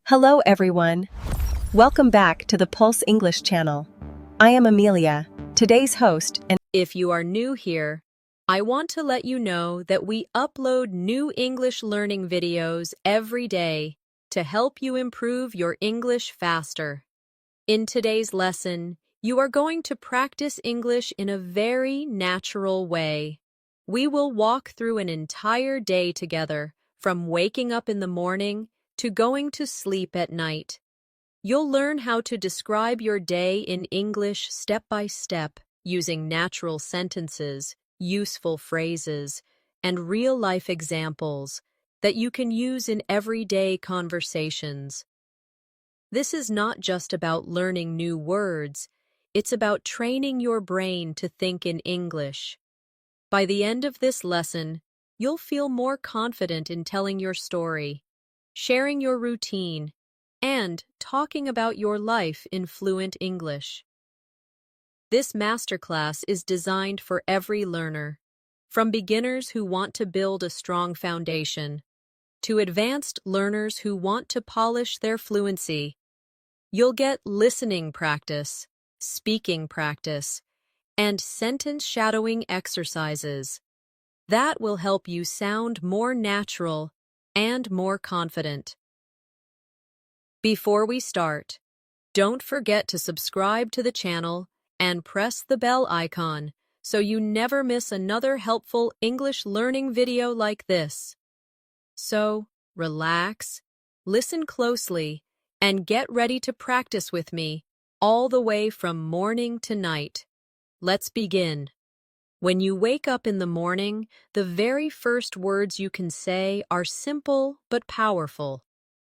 Hello everyone. Welcome back to the Pulse English channel. I am Amelia, today's host, and If you are new here, I want to let you know that we upload new English learning videos every day to help you improve your English faster. In today's lesson, you are going to practice English in a very natural way. We will walk through an entire day together, from waking up in the morning to going to sleep at night. You'll learn how to describe your day in English step by step, using natural sentences, useful phrases, and real-life examples that you can use in everyday conversations. This is not just about learning new words, it's about training your brain to think in English. By the end of this lesson, you'll feel more confident in telling your story, sharing your routine, and talking about your life in fluent English. This masterclass is designed for every learner, from beginners who want to build a strong foundation to advanced learners who want to polish their fluency. You'll get listening practice, speaking practice, and sentence shadowing exercises. That will help you sound more natural and more confident. Before we start, don't forget to subscribe to the channel and press the bell icon so you never miss another helpful English learning video like this. So, relax, listen closely, and get ready to practice with me all the way from morning to night. Let's begin. When you wake up in the morning, the very first words you can say are simple but powerful.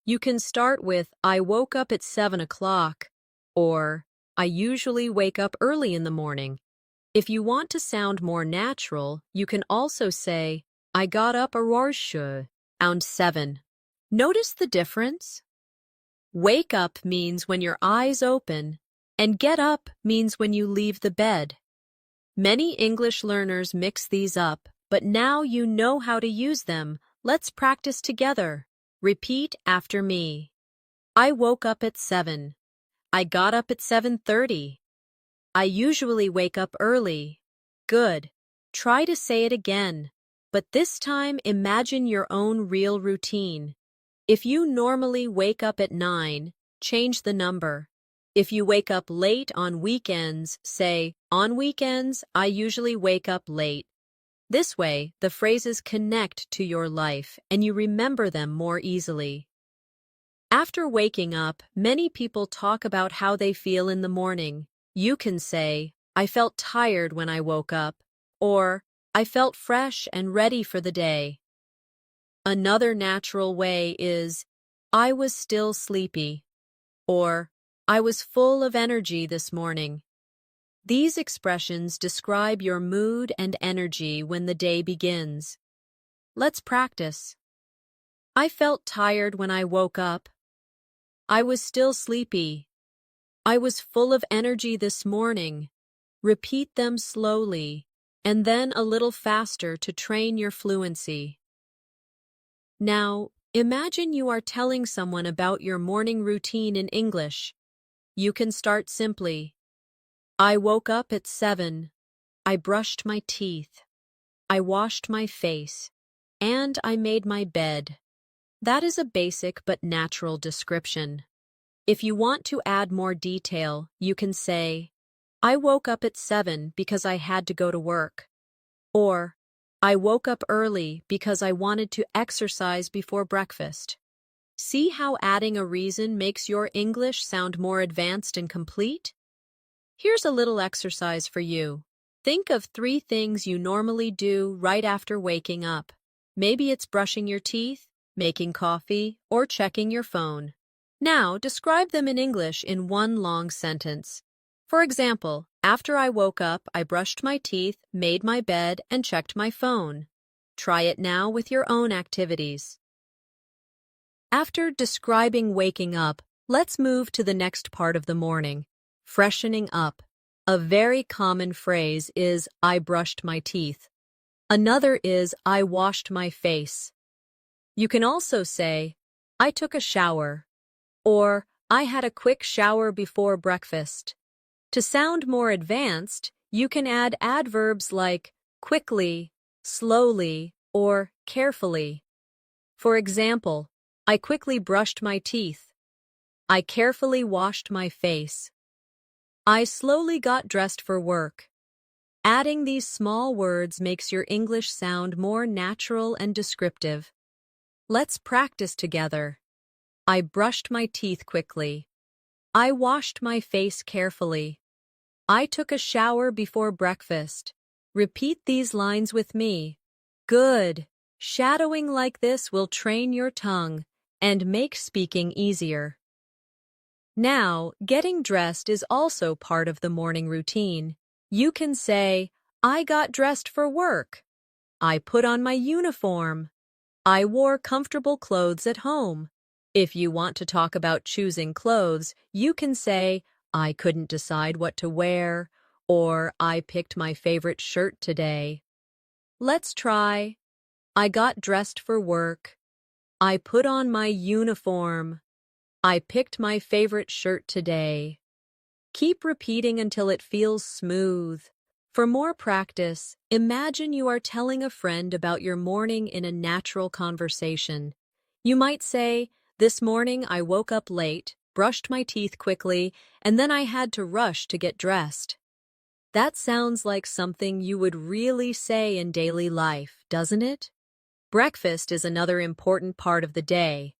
You can start with, I woke up at 7 o'clock, or I usually wake up early in the morning. If you want to sound more natural, you can also say, I got up around 7. Notice the difference? Wake up means when your eyes open, and get up means when you leave the bed. Many English learners mix these up, but now you know how to use them. Let's practice together. Repeat after me. I woke up at 7. I got up at 7:30. I usually wake up early. Good. Try to say it again, but this time imagine your own real routine. If you normally wake up at 9, change the number. If you wake up late on weekends, say, on weekends, I usually wake up late. This way, the phrases connect to your life and you remember them more easily. After waking up, many people talk about how they feel in the morning. You can say, I felt tired when I woke up, or I felt fresh and ready for the day. Another natural way is, I was still sleepy, or I was full of energy this morning. These expressions describe your mood and energy when the day begins. Let's practice. I felt tired when I woke up. I was still sleepy. I was full of energy this morning. Repeat them slowly, and then a little faster to train your fluency. Now, imagine you are telling someone about your morning routine in English. You can start simply. I woke up at 7. I brushed my teeth. I washed my face. And I made my bed. That is a basic but natural description. If you want to add more detail, you can say, I woke up at 7 because I had to go to work. Or, I woke up early because I wanted to exercise before breakfast. See how adding a reason makes your English sound more advanced and complete? Here's a little exercise for you. Think of 3 things you normally do right after waking up. Maybe it's brushing your teeth, making coffee, or checking your phone. Now, describe them in English in one long sentence. For example, after I woke up, I brushed my teeth, made my bed, and checked my phone. Try it now with your own activities. After describing waking up, let's move to the next part of the morning, freshening up. A very common phrase is, I brushed my teeth. Another is, I washed my face. You can also say, I took a shower. or I had a quick shower before breakfast. To sound more advanced, you can add adverbs like quickly, slowly, or carefully. For example, I quickly brushed my teeth. I carefully washed my face. I slowly got dressed for work. Adding these small words makes your English sound more natural and descriptive. Let's practice together. I brushed my teeth quickly. I washed my face carefully. I took a shower before breakfast. Repeat these lines with me. Good. Shadowing like this will train your tongue and make speaking easier. Now, getting dressed is also part of the morning routine. You can say, I got dressed for work. I put on my uniform. I wore comfortable clothes at home. If you want to talk about choosing clothes, you can say, I couldn't decide what to wear, or I picked my favorite shirt today. Let's try. I got dressed for work. I put on my uniform. I picked my favorite shirt today. Keep repeating until it feels smooth. For more practice, imagine you are telling a friend about your morning in a natural conversation. You might say, this morning I woke up late, brushed my teeth quickly, and then I had to rush to get dressed. That sounds like something you would really say in daily life, doesn't it? Breakfast is another important part of the day.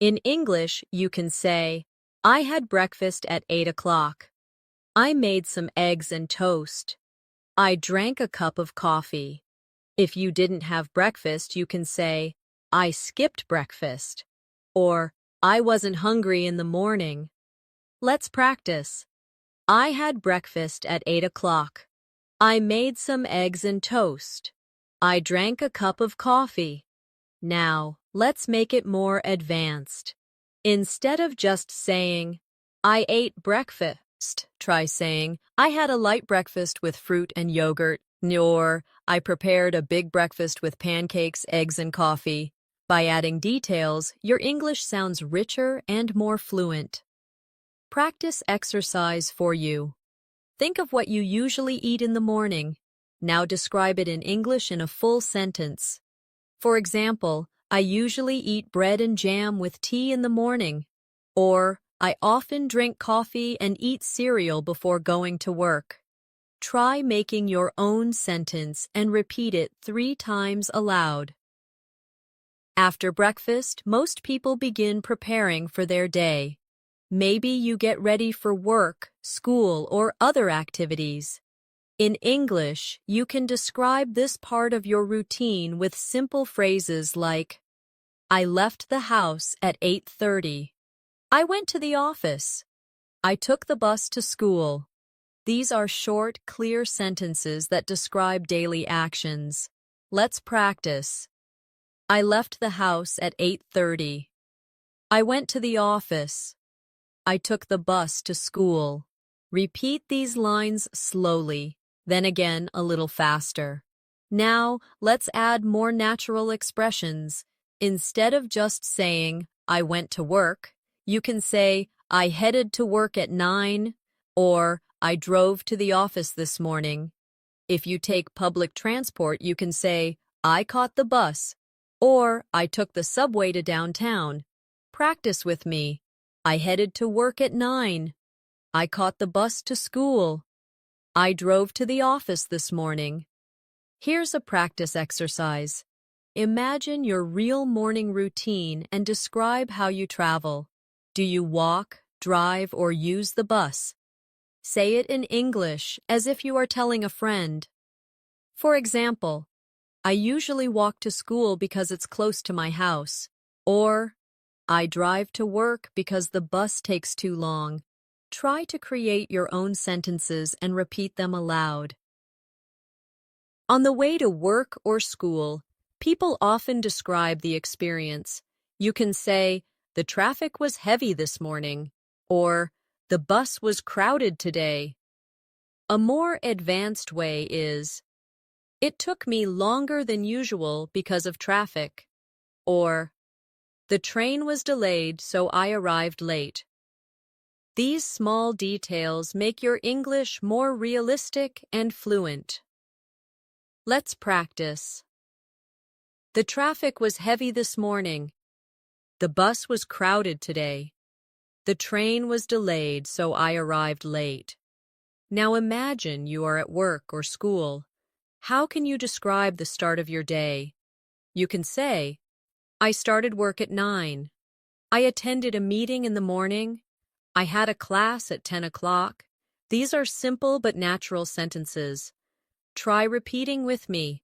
In English, you can say, I had breakfast at 8 o'clock. I made some eggs and toast. I drank a cup of coffee. If you didn't have breakfast, you can say, I skipped breakfast. Or, I wasn't hungry in the morning. Let's practice. I had breakfast at 8 o'clock. I made some eggs and toast. I drank a cup of coffee. Now, let's make it more advanced. Instead of just saying, I ate breakfast, try saying, I had a light breakfast with fruit and yogurt, or I prepared a big breakfast with pancakes, eggs, and coffee. By adding details, your English sounds richer and more fluent. Practice exercise for you. Think of what you usually eat in the morning. Now describe it in English in a full sentence. For example, I usually eat bread and jam with tea in the morning. Or, I often drink coffee and eat cereal before going to work. Try making your own sentence and repeat it 3 times aloud. After breakfast, most people begin preparing for their day. Maybe you get ready for work, school, or other activities. In English, you can describe this part of your routine with simple phrases like, I left the house at 8:30. I went to the office. I took the bus to school. These are short, clear sentences that describe daily actions. Let's practice. I left the house at 8:30. I went to the office. I took the bus to school. Repeat these lines slowly, then again a little faster. Now, let's add more natural expressions. Instead of just saying, I went to work, you can say, I headed to work at 9, or I drove to the office this morning. If you take public transport, you can say, I caught the bus, or I took the subway to downtown. Practice with me. I headed to work at 9. I caught the bus to school. I drove to the office this morning. Here's a practice exercise. Imagine your real morning routine and describe how you travel. Do you walk, drive, or use the bus? Say it in English as if you are telling a friend. For example, I usually walk to school because it's close to my house. Or, I drive to work because the bus takes too long. Try to create your own sentences and repeat them aloud. On the way to work or school, people often describe the experience. You can say, the traffic was heavy this morning, or the bus was crowded today. A more advanced way is, it took me longer than usual because of traffic, or The train was delayed, so I arrived late. These small details make your English more realistic and fluent. Let's practice. The traffic was heavy this morning. The bus was crowded today. The train was delayed, so I arrived late. Now imagine you are at work or school. How can you describe the start of your day? You can say, I started work at 9. I attended a meeting in the morning. I had a class at 10 o'clock. These are simple but natural sentences. Try repeating with me.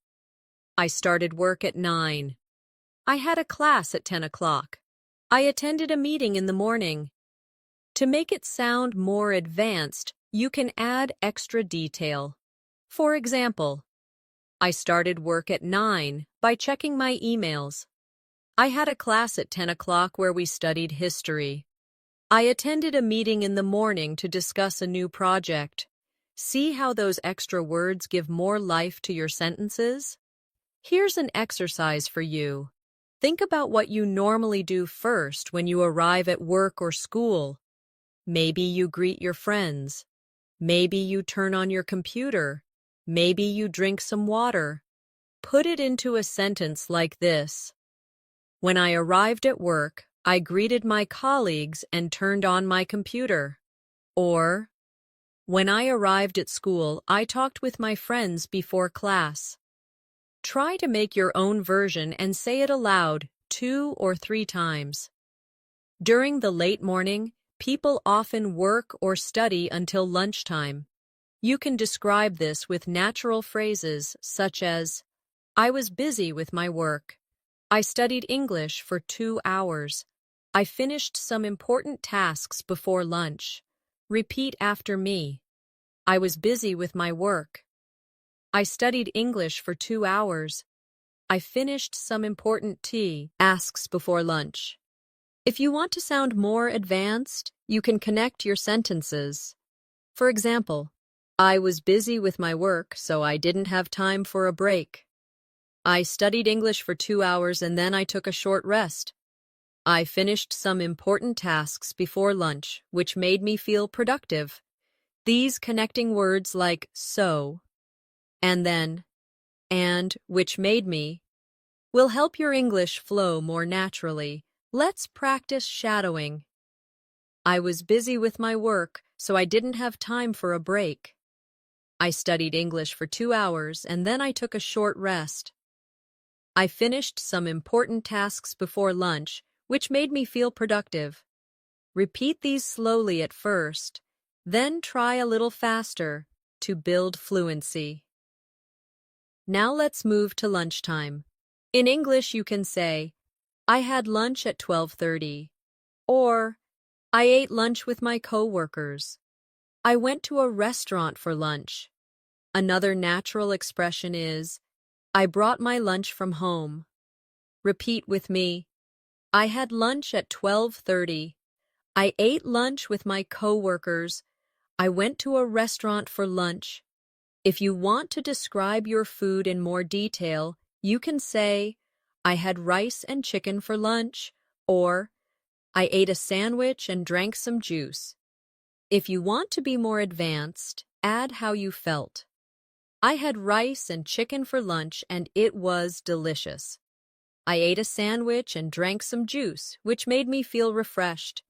I started work at 9. I had a class at 10 o'clock. I attended a meeting in the morning. To make it sound more advanced, you can add extra detail. For example, I started work at 9 by checking my emails. I had a class at 10 o'clock where we studied history. I attended a meeting in the morning to discuss a new project. See how those extra words give more life to your sentences? Here's an exercise for you. Think about what you normally do first when you arrive at work or school. Maybe you greet your friends. Maybe you turn on your computer. Maybe you drink some water. Put it into a sentence like this. When I arrived at work, I greeted my colleagues and turned on my computer. Or, when I arrived at school, I talked with my friends before class. Try to make your own version and say it aloud 2 or 3 times. During the late morning, people often work or study until lunchtime. You can describe this with natural phrases such as, I was busy with my work. I studied English for 2 hours. I finished some important tasks before lunch. Repeat after me. I was busy with my work. I studied English for 2 hours. I finished some important tasks before lunch. If you want to sound more advanced, you can connect your sentences. For example, I was busy with my work, so I didn't have time for a break. I studied English for 2 hours and then I took a short rest. I finished some important tasks before lunch, which made me feel productive. These connecting words like so, and then, and, which made me, will help your English flow more naturally. Let's practice shadowing. I was busy with my work, so I didn't have time for a break. I studied English for 2 hours and then I took a short rest. I finished some important tasks before lunch, which made me feel productive. Repeat these slowly at first, then try a little faster to build fluency. Now let's move to lunchtime. In English, you can say, I had lunch at 12:30, or I ate lunch with my coworkers. I went to a restaurant for lunch. Another natural expression is, I brought my lunch from home. Repeat with me. I had lunch at 12:30. I ate lunch with my coworkers. I went to a restaurant for lunch. If you want to describe your food in more detail, you can say, I had rice and chicken for lunch, or I ate a sandwich and drank some juice. If you want to be more advanced, add how you felt. I had rice and chicken for lunch and it was delicious. I ate a sandwich and drank some juice, which made me feel refreshed.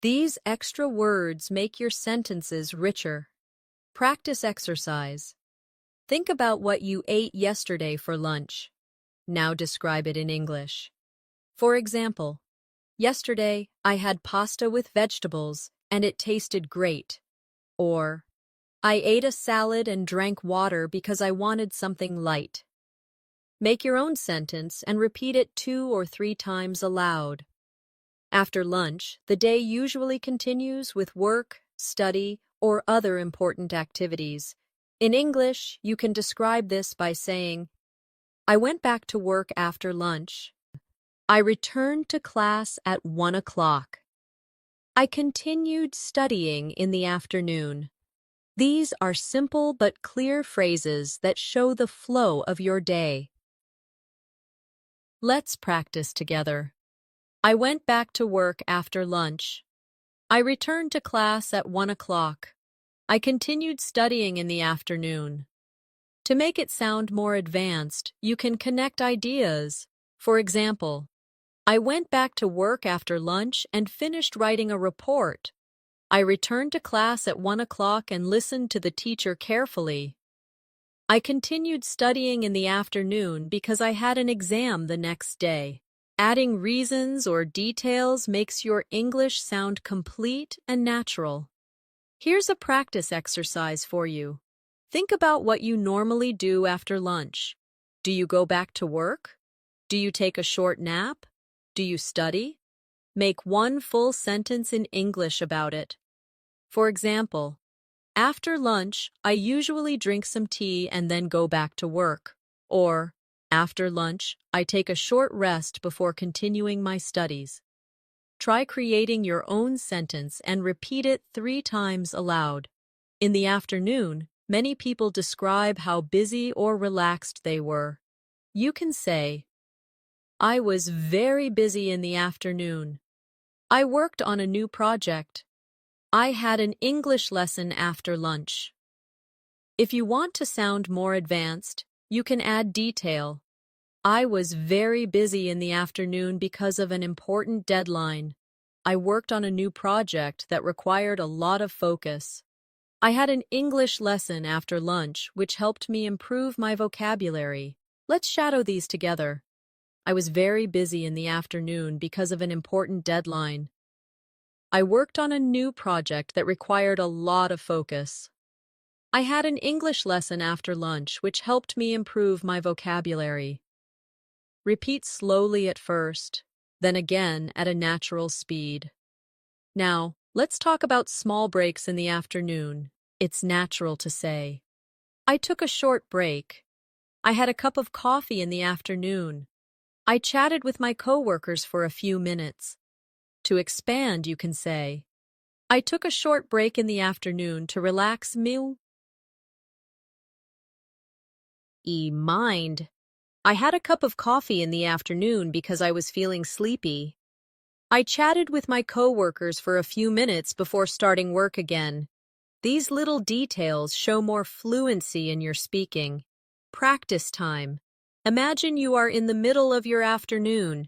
These extra words make your sentences richer. Practice exercise. Think about what you ate yesterday for lunch. Now describe it in English. For example, yesterday I had pasta with vegetables and it tasted great. Or, I ate a salad and drank water because I wanted something light. Make your own sentence and repeat it 2 or 3 times aloud. After lunch, the day usually continues with work, study, or other important activities. In English, you can describe this by saying, I went back to work after lunch. I returned to class at 1 o'clock. I continued studying in the afternoon. These are simple but clear phrases that show the flow of your day. Let's practice together. I went back to work after lunch. I returned to class at 1 o'clock. I continued studying in the afternoon. To make it sound more advanced, you can connect ideas. For example, I went back to work after lunch and finished writing a report. I returned to class at 1 o'clock and listened to the teacher carefully. I continued studying in the afternoon because I had an exam the next day. Adding reasons or details makes your English sound complete and natural. Here's a practice exercise for you. Think about what you normally do after lunch. Do you go back to work? Do you take a short nap? Do you study? Make one full sentence in English about it. For example, after lunch, I usually drink some tea and then go back to work. Or, after lunch, I take a short rest before continuing my studies. Try creating your own sentence and repeat it 3 times aloud. In the afternoon, many people describe how busy or relaxed they were. You can say, I was very busy in the afternoon. I worked on a new project. I had an English lesson after lunch. If you want to sound more advanced, you can add detail. I was very busy in the afternoon because of an important deadline. I worked on a new project that required a lot of focus. I had an English lesson after lunch, which helped me improve my vocabulary. Let's shadow these together. I was very busy in the afternoon because of an important deadline. I worked on a new project that required a lot of focus. I had an English lesson after lunch, which helped me improve my vocabulary. Repeat slowly at first, then again at a natural speed. Now, let's talk about small breaks in the afternoon. It's natural to say, I took a short break. I had a cup of coffee in the afternoon. I chatted with my coworkers for a few minutes. To expand, you can say, I took a short break in the afternoon to relax me. Mind. I had a cup of coffee in the afternoon because I was feeling sleepy. I chatted with my coworkers for a few minutes before starting work again. These little details show more fluency in your speaking. Practice time. Imagine you are in the middle of your afternoon.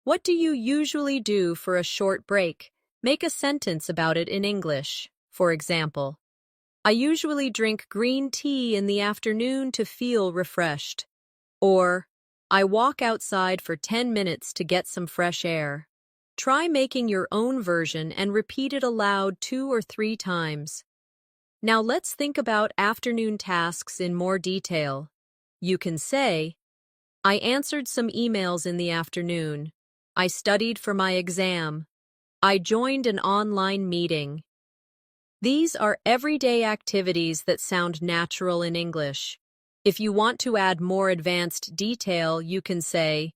What do you usually do for a short break? Make a sentence about it in English. For example, I usually drink green tea in the afternoon to feel refreshed. Or, I walk outside for 10 minutes to get some fresh air. Try making your own version and repeat it aloud 2 or 3 times. Now let's think about afternoon tasks in more detail. You can say, I answered some emails in the afternoon. I studied for my exam. I joined an online meeting. These are everyday activities that sound natural in English. If you want to add more advanced detail, you can say,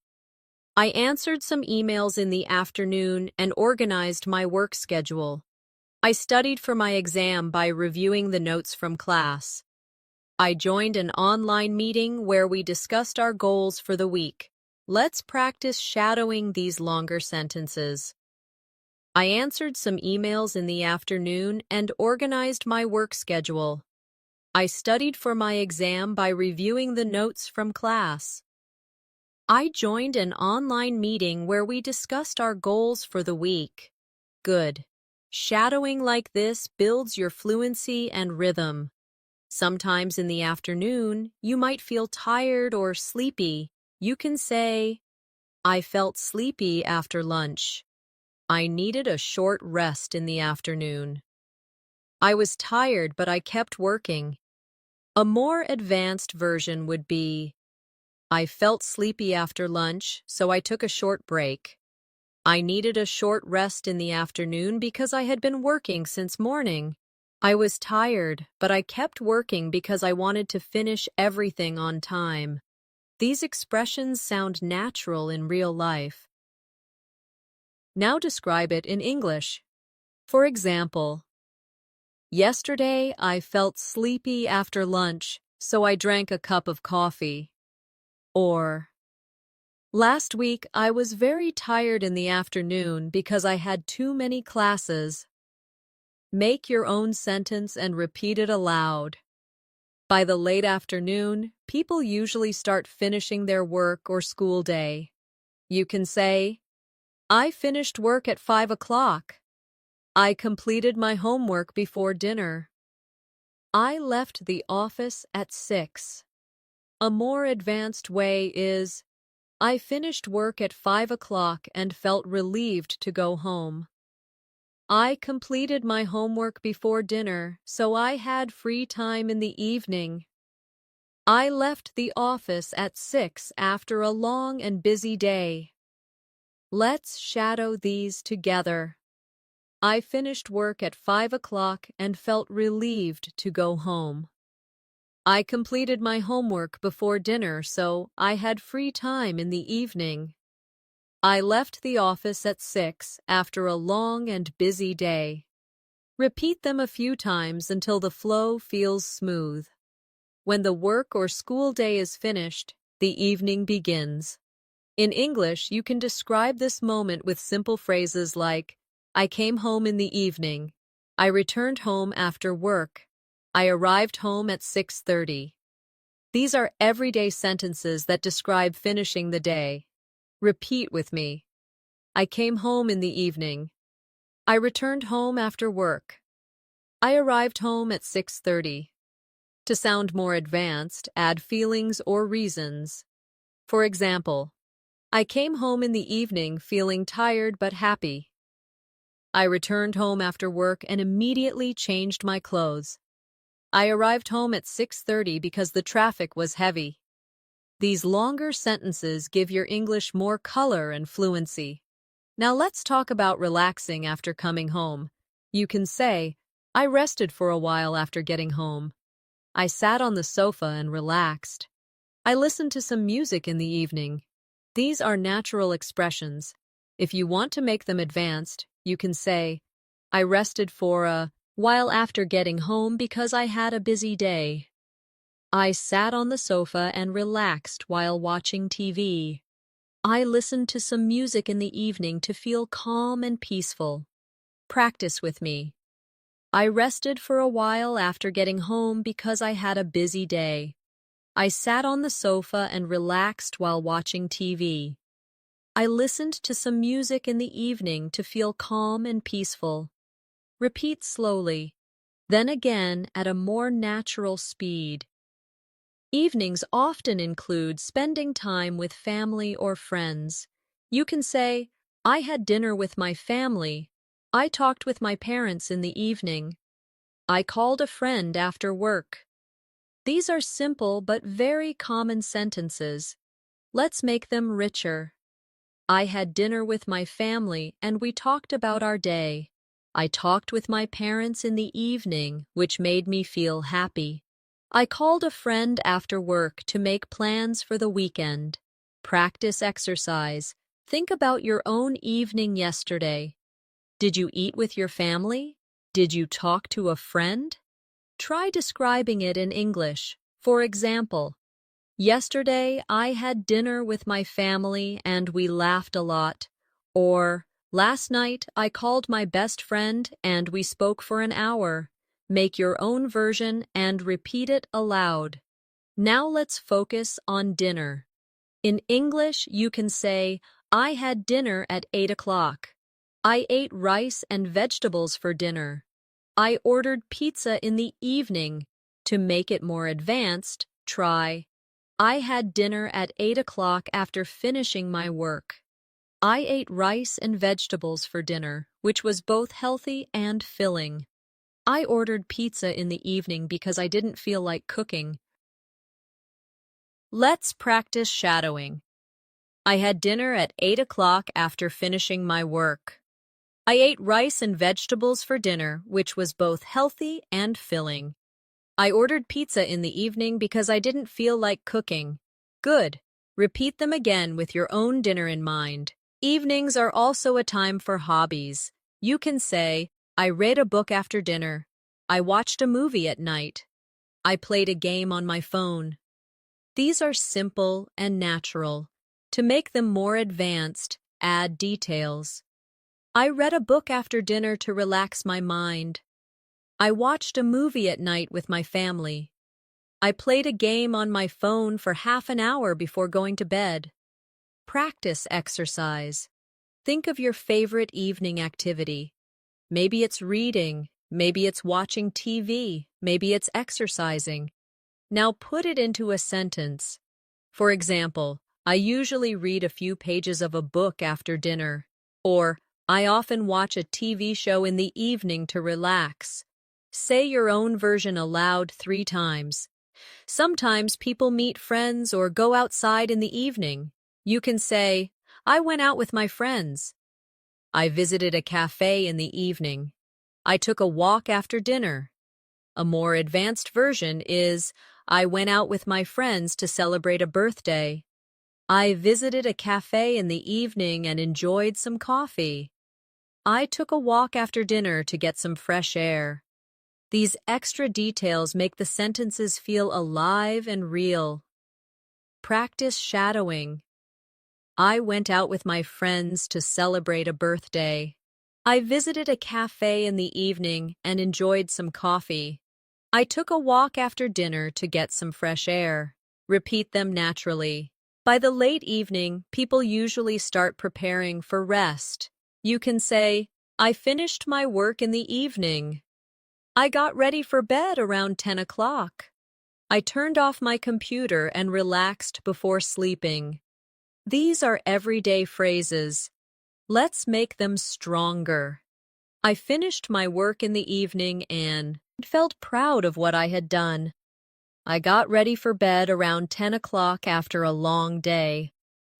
I answered some emails in the afternoon and organized my work schedule. I studied for my exam by reviewing the notes from class. I joined an online meeting where we discussed our goals for the week. Let's practice shadowing these longer sentences. I answered some emails in the afternoon and organized my work schedule. I studied for my exam by reviewing the notes from class. I joined an online meeting where we discussed our goals for the week. Good. Shadowing like this builds your fluency and rhythm. Sometimes in the afternoon, you might feel tired or sleepy. You can say, I felt sleepy after lunch. I needed a short rest in the afternoon. I was tired, but I kept working. A more advanced version would be, I felt sleepy after lunch, so I took a short break. I needed a short rest in the afternoon because I had been working since morning. I was tired, but I kept working because I wanted to finish everything on time. These expressions sound natural in real life. Now describe it in English. For example, yesterday I felt sleepy after lunch, so I drank a cup of coffee. Or, Last week, I was very tired in the afternoon because I had too many classes. Make your own sentence and repeat it aloud. By the late afternoon, people usually start finishing their work or school day. You can say, I finished work at 5 o'clock. I completed my homework before dinner. I left the office at 6. A more advanced way is, I finished work at 5 o'clock and felt relieved to go home. I completed my homework before dinner, so I had free time in the evening. I left the office at 6 after a long and busy day. Let's shadow these together. I finished work at 5 o'clock and felt relieved to go home. I completed my homework before dinner, so I had free time in the evening. I left the office at 6 after a long and busy day. Repeat them a few times until the flow feels smooth. When the work or school day is finished, the evening begins. In English, you can describe this moment with simple phrases like, I came home in the evening. I returned home after work. I arrived home at 6:30. These are everyday sentences that describe finishing the day. Repeat with me. I came home in the evening. I returned home after work. I arrived home at 6:30. To sound more advanced, add feelings or reasons. For example, I came home in the evening feeling tired but happy. I returned home after work and immediately changed my clothes. I arrived home at 6:30 because the traffic was heavy. These longer sentences give your English more color and fluency. Now let's talk about relaxing after coming home. You can say, I rested for a while after getting home. I sat on the sofa and relaxed. I listened to some music in the evening. These are natural expressions. If you want to make them advanced, you can say, I rested for a while after getting home because I had a busy day. I sat on the sofa and relaxed while watching TV. I listened to some music in the evening to feel calm and peaceful. Practice with me. I rested for a while after getting home because I had a busy day. I sat on the sofa and relaxed while watching TV. I listened to some music in the evening to feel calm and peaceful. Repeat slowly, then again at a more natural speed. Evenings often include spending time with family or friends. You can say, I had dinner with my family. I talked with my parents in the evening. I called a friend after work. These are simple but very common sentences. Let's make them richer. I had dinner with my family and we talked about our day. I talked with my parents in the evening, which made me feel happy. I called a friend after work to make plans for the weekend. Practice exercise. Think about your own evening yesterday. Did you eat with your family? Did you talk to a friend? Try describing it in English. For example, yesterday I had dinner with my family and we laughed a lot. Or, last night I called my best friend and we spoke for an hour. Make your own version and repeat it aloud. Now let's focus on dinner. In English, you can say, I had dinner at 8 o'clock. I ate rice and vegetables for dinner. I ordered pizza in the evening. To make it more advanced, try, I had dinner at 8 o'clock after finishing my work. I ate rice and vegetables for dinner, which was both healthy and filling. I ordered pizza in the evening because I didn't feel like cooking. Let's practice shadowing. I had dinner at 8 o'clock after finishing my work. I ate rice and vegetables for dinner, which was both healthy and filling. I ordered pizza in the evening because I didn't feel like cooking. Good. Repeat them again with your own dinner in mind. Evenings are also a time for hobbies. You can say, I read a book after dinner. I watched a movie at night. I played a game on my phone. These are simple and natural. To make them more advanced, add details. I read a book after dinner to relax my mind. I watched a movie at night with my family. I played a game on my phone for half an hour before going to bed. Practice exercise. Think of your favorite evening activity. Maybe it's reading, maybe it's watching TV, maybe it's exercising. Now put it into a sentence. For example, I usually read a few pages of a book after dinner. Or, I often watch a TV show in the evening to relax. Say your own version aloud 3 times. Sometimes people meet friends or go outside in the evening. You can say, I went out with my friends. I visited a cafe in the evening. I took a walk after dinner. A more advanced version is, I went out with my friends to celebrate a birthday. I visited a cafe in the evening and enjoyed some coffee. I took a walk after dinner to get some fresh air. These extra details make the sentences feel alive and real. Practice shadowing. I went out with my friends to celebrate a birthday. I visited a cafe in the evening and enjoyed some coffee. I took a walk after dinner to get some fresh air. Repeat them naturally. By the late evening, people usually start preparing for rest. You can say, I finished my work in the evening. I got ready for bed around 10 o'clock. I turned off my computer and relaxed before sleeping. These are everyday phrases. Let's make them stronger. I finished my work in the evening and felt proud of what I had done. I got ready for bed around 10 o'clock after a long day.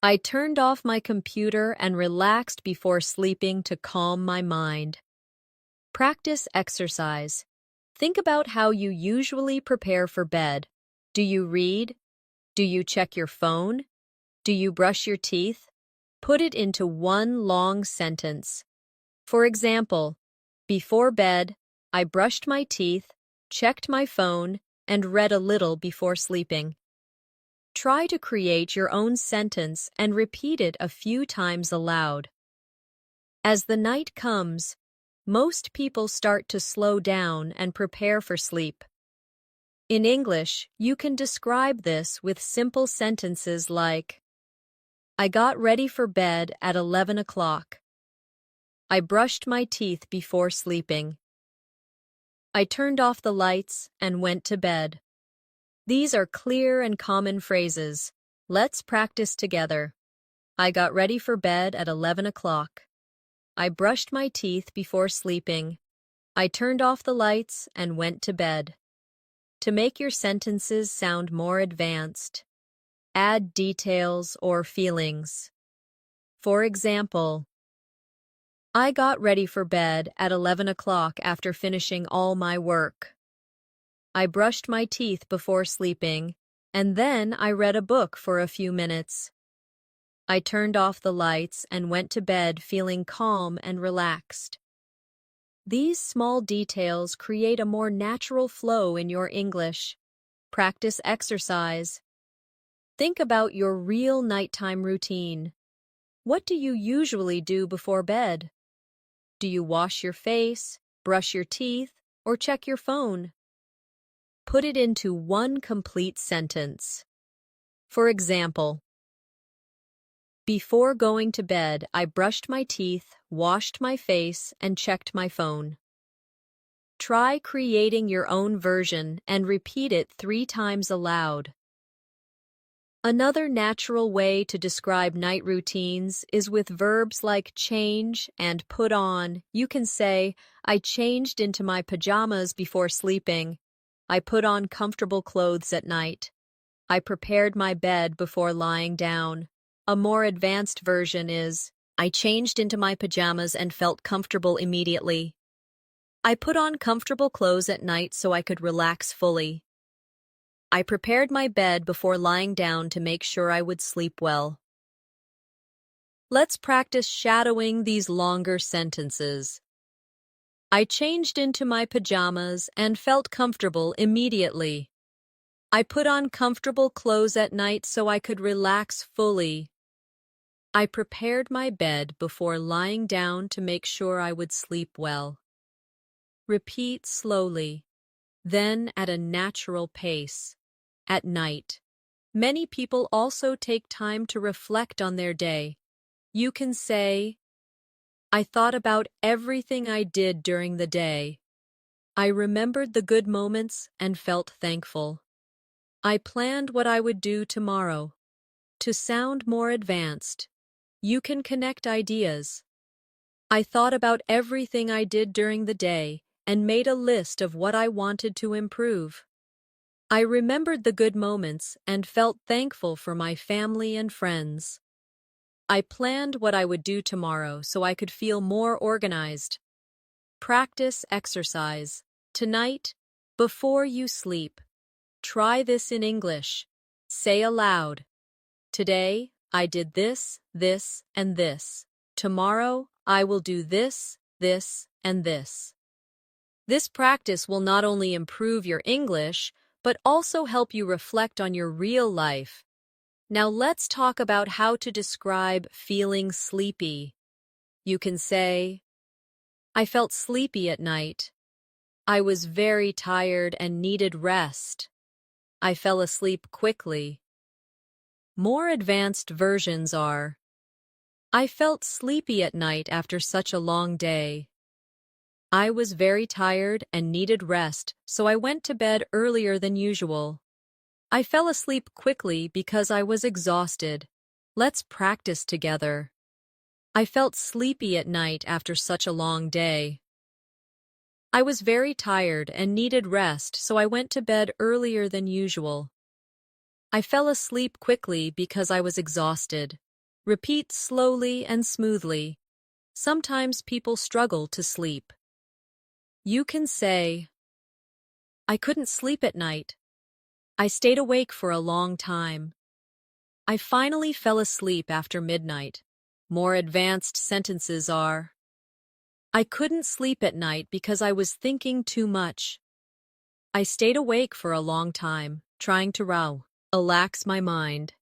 I turned off my computer and relaxed before sleeping to calm my mind. Practice exercise. Think about how you usually prepare for bed. Do you read? Do you check your phone? Do you brush your teeth? Put it into one long sentence. For example, before bed, I brushed my teeth, checked my phone, and read a little before sleeping. Try to create your own sentence and repeat it a few times aloud. As the night comes, most people start to slow down and prepare for sleep. In English, you can describe this with simple sentences like, I got ready for bed at 11 o'clock. I brushed my teeth before sleeping. I turned off the lights and went to bed. These are clear and common phrases. Let's practice together. I got ready for bed at 11 o'clock. I brushed my teeth before sleeping. I turned off the lights and went to bed. To make your sentences sound more advanced, add details or feelings. For example, I got ready for bed at 11 o'clock after finishing all my work. I brushed my teeth before sleeping, and then I read a book for a few minutes. I turned off the lights and went to bed feeling calm and relaxed. These small details create a more natural flow in your English. Practice exercise. Think about your real nighttime routine. What do you usually do before bed? Do you wash your face, brush your teeth, or check your phone? Put it into one complete sentence. For example, before going to bed, I brushed my teeth, washed my face, and checked my phone. Try creating your own version and repeat it 3 times aloud. Another natural way to describe night routines is with verbs like change and put on. You can say, I changed into my pajamas before sleeping. I put on comfortable clothes at night. I prepared my bed before lying down. A more advanced version is, I changed into my pajamas and felt comfortable immediately. I put on comfortable clothes at night so I could relax fully. I prepared my bed before lying down to make sure I would sleep well. Let's practice shadowing these longer sentences. I changed into my pajamas and felt comfortable immediately. I put on comfortable clothes at night so I could relax fully. I prepared my bed before lying down to make sure I would sleep well. Repeat slowly, then at a natural pace. At night, many people also take time to reflect on their day. You can say, I thought about everything I did during the day. I remembered the good moments and felt thankful. I planned what I would do tomorrow. To sound more advanced, you can connect ideas. I thought about everything I did during the day and made a list of what I wanted to improve. I remembered the good moments and felt thankful for my family and friends. I planned what I would do tomorrow so I could feel more organized. Practice exercise. Tonight, before you sleep, try this in English. Say aloud, today, I did this, this, and this. Tomorrow, I will do this, this, and this. This practice will not only improve your English, but also help you reflect on your real life. Now let's talk about how to describe feeling sleepy. You can say, I felt sleepy at night. I was very tired and needed rest. I fell asleep quickly. More advanced versions are, I felt sleepy at night after such a long day. I was very tired and needed rest, so I went to bed earlier than usual. I fell asleep quickly because I was exhausted. Let's practice together. I felt sleepy at night after such a long day. I was very tired and needed rest, so I went to bed earlier than usual. I fell asleep quickly because I was exhausted. Repeat slowly and smoothly. Sometimes people struggle to sleep. You can say, I couldn't sleep at night. I stayed awake for a long time. I finally fell asleep after midnight. More advanced sentences are, I couldn't sleep at night because I was thinking too much. I stayed awake for a long time, trying to relax my mind.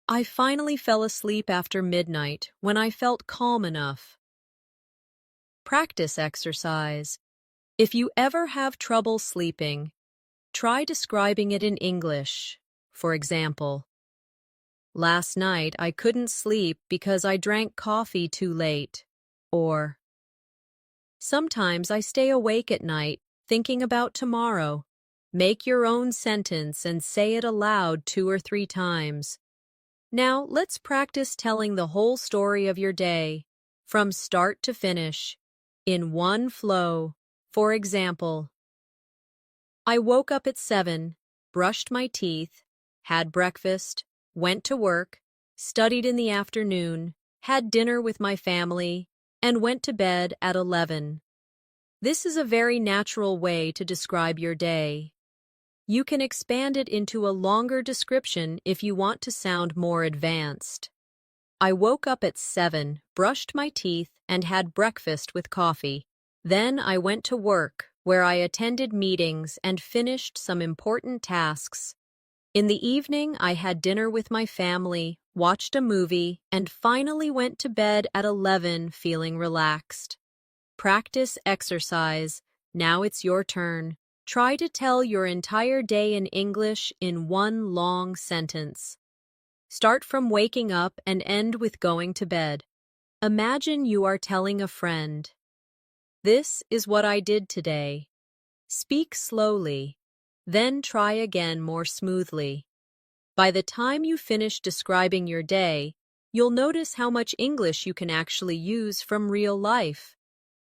I finally fell asleep after midnight when I felt calm enough. Practice exercise. If you ever have trouble sleeping, try describing it in English. For example, last night I couldn't sleep because I drank coffee too late. Or, sometimes I stay awake at night thinking about tomorrow. Make your own sentence and say it aloud 2 or 3 times. Now let's practice telling the whole story of your day, from start to finish, in one flow. For example, I woke up at 7, brushed my teeth, had breakfast, went to work, studied in the afternoon, had dinner with my family, and went to bed at 11. This is a very natural way to describe your day. You can expand it into a longer description if you want to sound more advanced. I woke up at 7, brushed my teeth, and had breakfast with coffee. Then I went to work, where I attended meetings and finished some important tasks. In the evening, I had dinner with my family, watched a movie, and finally went to bed at 11 feeling relaxed. Practice exercise. Now it's your turn. Try to tell your entire day in English in one long sentence. Start from waking up and end with going to bed. Imagine you are telling a friend, this is what I did today. Speak slowly, then try again more smoothly. By the time you finish describing your day, you'll notice how much English you can actually use from real life.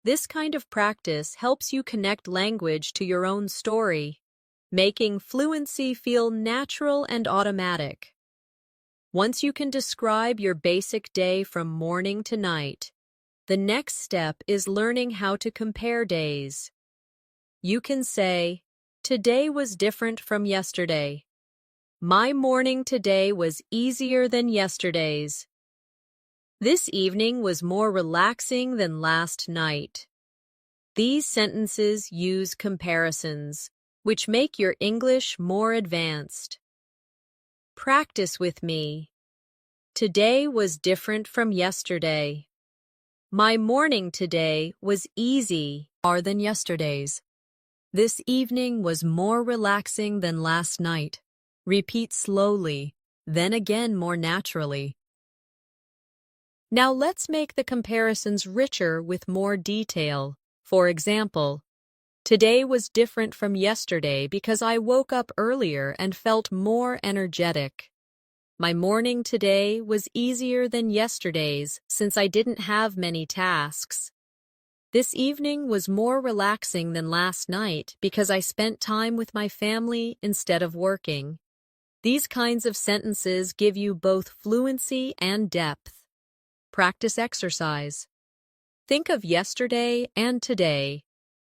This kind of practice helps you connect language to your own story, making fluency feel natural and automatic. Once you can describe your basic day from morning to night, the next step is learning how to compare days. You can say, today was different from yesterday. My morning today was easier than yesterday's. This evening was more relaxing than last night. These sentences use comparisons, which make your English more advanced. Practice with me. Today was different from yesterday. My morning today was easy more than yesterday's. This evening was more relaxing than last night. Repeat slowly, then again more naturally. Now let's make the comparisons richer with more detail. For example, today was different from yesterday because I woke up earlier and felt more energetic. My morning today was easier than yesterday's since I didn't have many tasks. This evening was more relaxing than last night because I spent time with my family instead of working. These kinds of sentences give you both fluency and depth. Practice exercise. Think of yesterday and today.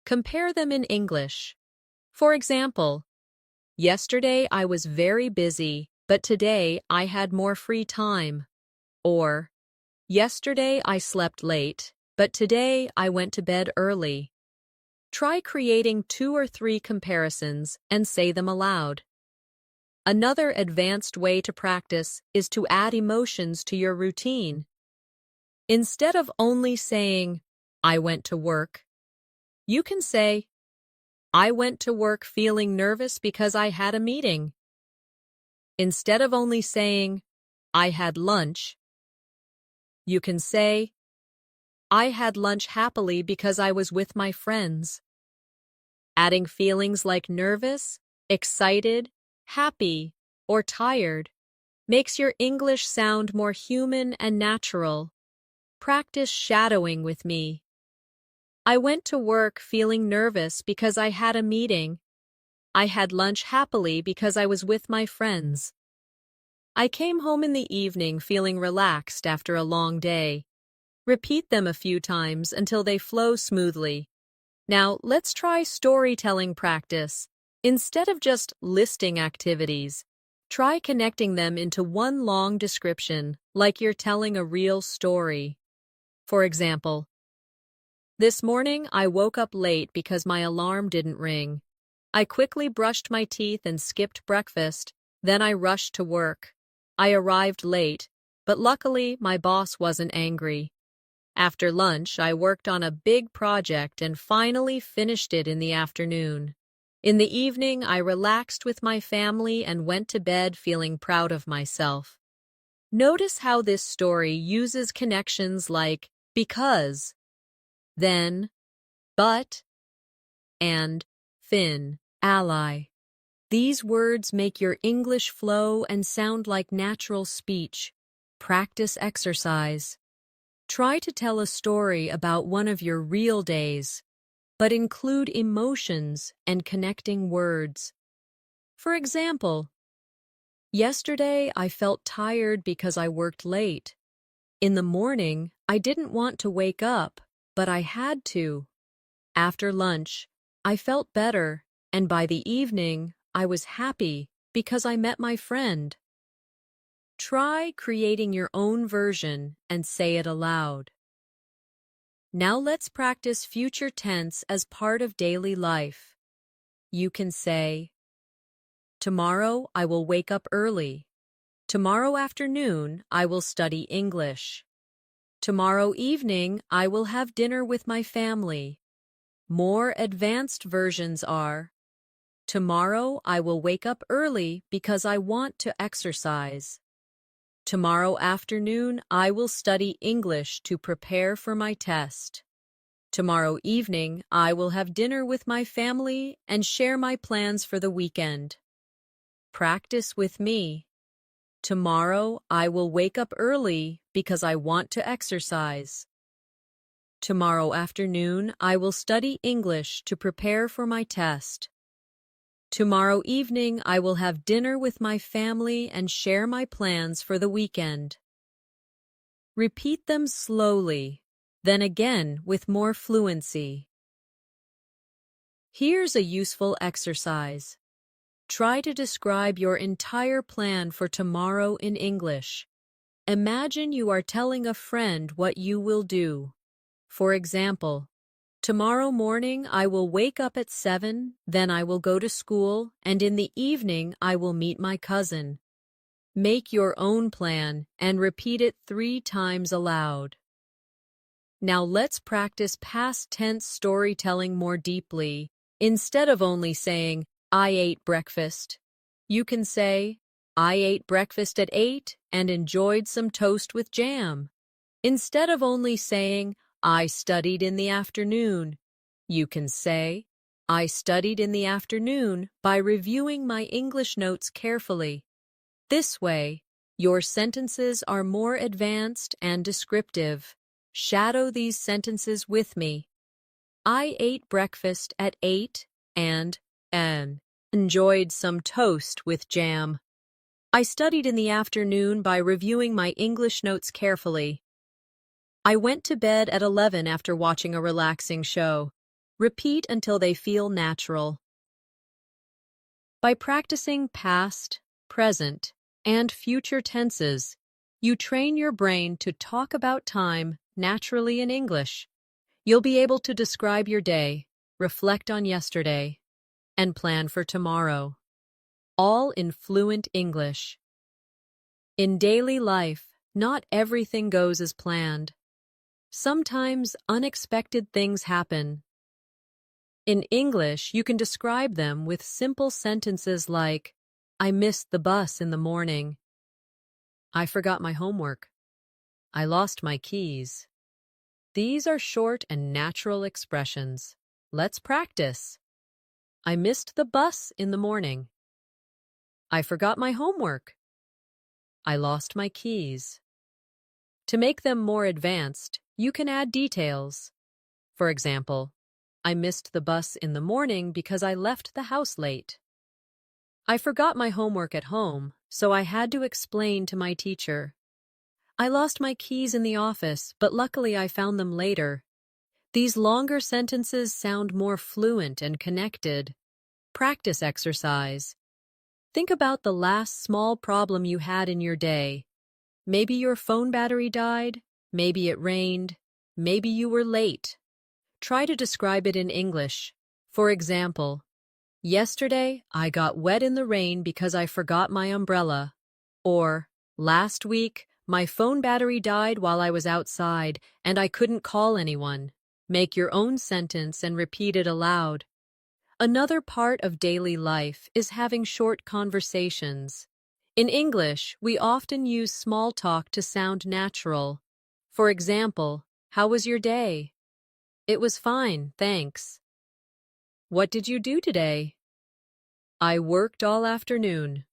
Compare them in English. For example, yesterday I was very busy, but today I had more free time. Or, yesterday I slept late, but today I went to bed early. Try creating 2 or 3 comparisons and say them aloud. Another advanced way to practice is to add emotions to your routine. Instead of only saying, I went to work, you can say, I went to work feeling nervous because I had a meeting. Instead of only saying, I had lunch, you can say, I had lunch happily because I was with my friends. Adding feelings like nervous, excited, happy, or tired makes your English sound more human and natural. Practice shadowing with me. I went to work feeling nervous because I had a meeting. I had lunch happily because I was with my friends. I came home in the evening feeling relaxed after a long day. Repeat them a few times until they flow smoothly. Now, let's try storytelling practice. Instead of just listing activities, try connecting them into one long description, like you're telling a real story. For example, this morning I woke up late because my alarm didn't ring. I quickly brushed my teeth and skipped breakfast, then I rushed to work. I arrived late, but luckily my boss wasn't angry. After lunch, I worked on a big project and finally finished it in the afternoon. In the evening, I relaxed with my family and went to bed feeling proud of myself. Notice how this story uses connections like because, then, but, and fin, ally. These words make your English flow and sound like natural speech. Practice exercise. Try to tell a story about one of your real days, but include emotions and connecting words. For example, yesterday I felt tired because I worked late. In the morning, I didn't want to wake up, but I had to. After lunch, I felt better, and by the evening, I was happy because I met my friend. Try creating your own version and say it aloud. Now let's practice future tense as part of daily life. You can say, tomorrow I will wake up early. Tomorrow afternoon I will study English. Tomorrow evening I will have dinner with my family. More advanced versions are, tomorrow I will wake up early because I want to exercise. Tomorrow afternoon, I will study English to prepare for my test. Tomorrow evening, I will have dinner with my family and share my plans for the weekend. Practice with me. Tomorrow, I will wake up early because I want to exercise. Tomorrow afternoon, I will study English to prepare for my test. Tomorrow evening, I will have dinner with my family and share my plans for the weekend. Repeat them slowly, then again with more fluency. Here's a useful exercise. Try to describe your entire plan for tomorrow in English. Imagine you are telling a friend what you will do. For example, tomorrow morning I will wake up at 7, then I will go to school, and in the evening I will meet my cousin. Make your own plan and repeat it 3 times aloud. Now let's practice past tense storytelling more deeply. Instead of only saying, I ate breakfast, you can say, I ate breakfast at 8 and enjoyed some toast with jam. Instead of only saying, I studied in the afternoon, you can say, I studied in the afternoon by reviewing my English notes carefully. This way, your sentences are more advanced and descriptive. Shadow these sentences with me. I ate breakfast at 8 and enjoyed some toast with jam. I studied in the afternoon by reviewing my English notes carefully. I went to bed at 11 after watching a relaxing show. Repeat until they feel natural. By practicing past, present, and future tenses, you train your brain to talk about time naturally in English. You'll be able to describe your day, reflect on yesterday, and plan for tomorrow, all in fluent English. In daily life, not everything goes as planned. Sometimes unexpected things happen. In English, you can describe them with simple sentences like, I missed the bus in the morning. I forgot my homework. I lost my keys. These are short and natural expressions. Let's practice. I missed the bus in the morning. I forgot my homework. I lost my keys. To make them more advanced, you can add details. For example, I missed the bus in the morning because I left the house late. I forgot my homework at home, so I had to explain to my teacher. I lost my keys in the office, but luckily I found them later. These longer sentences sound more fluent and connected. Practice exercise. Think about the last small problem you had in your day. Maybe your phone battery died, maybe it rained, maybe you were late. Try to describe it in English. For example, yesterday I got wet in the rain because I forgot my umbrella. Or, last week, my phone battery died while I was outside and I couldn't call anyone. Make your own sentence and repeat it aloud. Another part of daily life is having short conversations. In English, we often use small talk to sound natural. For example, how was your day? It was fine, thanks. What did you do today? I worked all afternoon.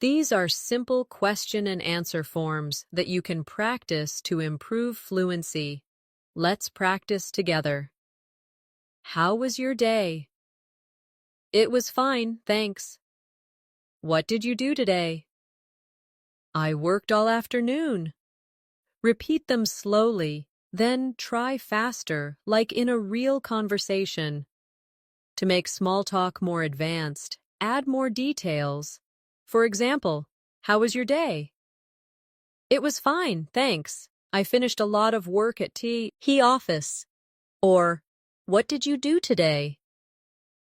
These are simple question and answer forms that you can practice to improve fluency. Let's practice together. How was your day? It was fine, thanks. What did you do today? I worked all afternoon. Repeat them slowly, then try faster, like in a real conversation. To make small talk more advanced, add more details. For example, how was your day? It was fine, thanks. I finished a lot of work at the office. Or, what did you do today?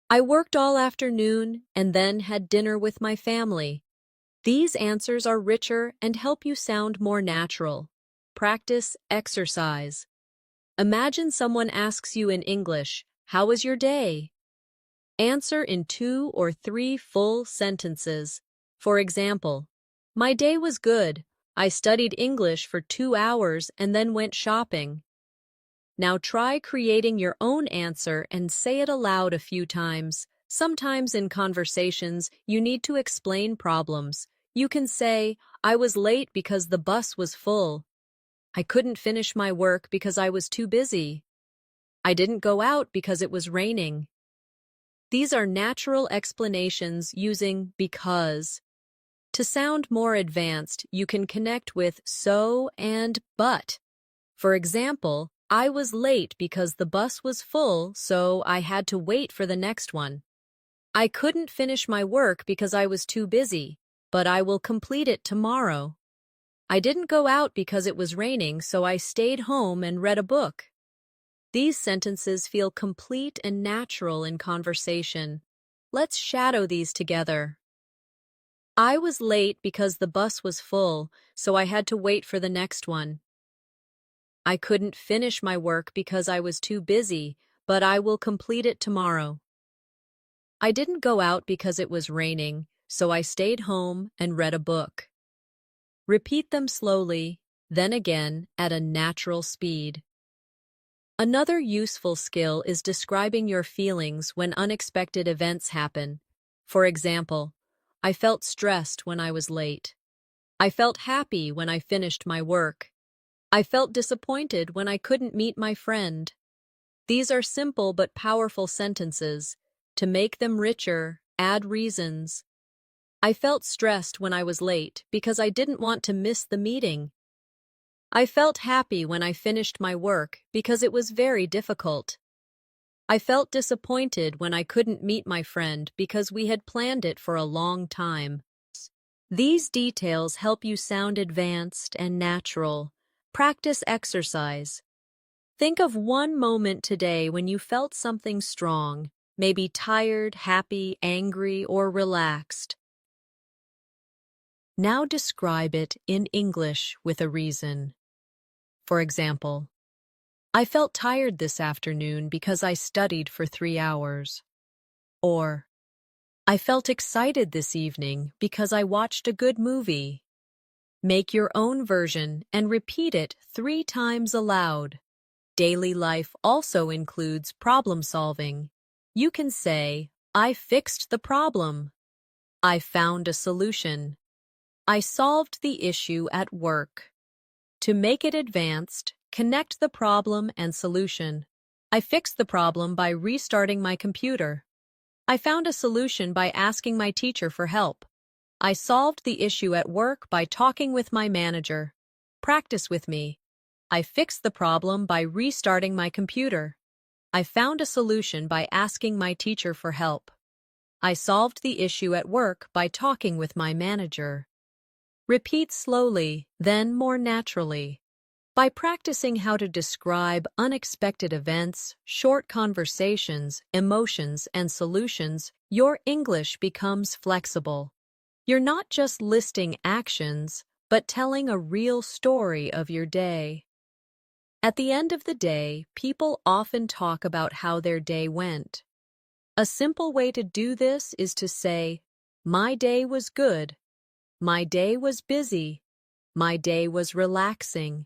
I worked all afternoon and then had dinner with my family. These answers are richer and help you sound more natural. Practice exercise. Imagine someone asks you in English, how was your day? Answer in 2 or 3 full sentences. For example, my day was good. I studied English for 2 hours and then went shopping. Now try creating your own answer and say it aloud a few times. Sometimes in conversations, you need to explain problems. You can say, I was late because the bus was full. I couldn't finish my work because I was too busy. I didn't go out because it was raining. These are natural explanations using because. To sound more advanced, you can connect with so and but. For example, I was late because the bus was full, so I had to wait for the next one. I couldn't finish my work because I was too busy, but I will complete it tomorrow. I didn't go out because it was raining, so I stayed home and read a book. These sentences feel complete and natural in conversation. Let's shadow these together. I was late because the bus was full, so I had to wait for the next one. I couldn't finish my work because I was too busy, but I will complete it tomorrow. I didn't go out because it was raining, so I stayed home and read a book. Repeat them slowly, then again at a natural speed. Another useful skill is describing your feelings when unexpected events happen. For example, I felt stressed when I was late. I felt happy when I finished my work. I felt disappointed when I couldn't meet my friend. These are simple but powerful sentences. To make them richer, add reasons. I felt stressed when I was late because I didn't want to miss the meeting. I felt happy when I finished my work because it was very difficult. I felt disappointed when I couldn't meet my friend because we had planned it for a long time. These details help you sound advanced and natural. Practice exercise. Think of one moment today when you felt something strong, maybe tired, happy, angry, or relaxed. Now describe it in English with a reason. For example, I felt tired this afternoon because I studied for 3 hours. Or, I felt excited this evening because I watched a good movie. Make your own version and repeat it 3 times aloud. Daily life also includes problem solving. You can say, I fixed the problem. I found a solution. I solved the issue at work. To make it advanced, connect the problem and solution. I fixed the problem by restarting my computer. I found a solution by asking my teacher for help. I solved the issue at work by talking with my manager. Practice with me. I fixed the problem by restarting my computer. I found a solution by asking my teacher for help. I solved the issue at work by talking with my manager. Repeat slowly, then more naturally. By practicing how to describe unexpected events, short conversations, emotions, and solutions, your English becomes flexible. You're not just listing actions, but telling a real story of your day. At the end of the day, people often talk about how their day went. A simple way to do this is to say, my day was good. My day was busy. My day was relaxing.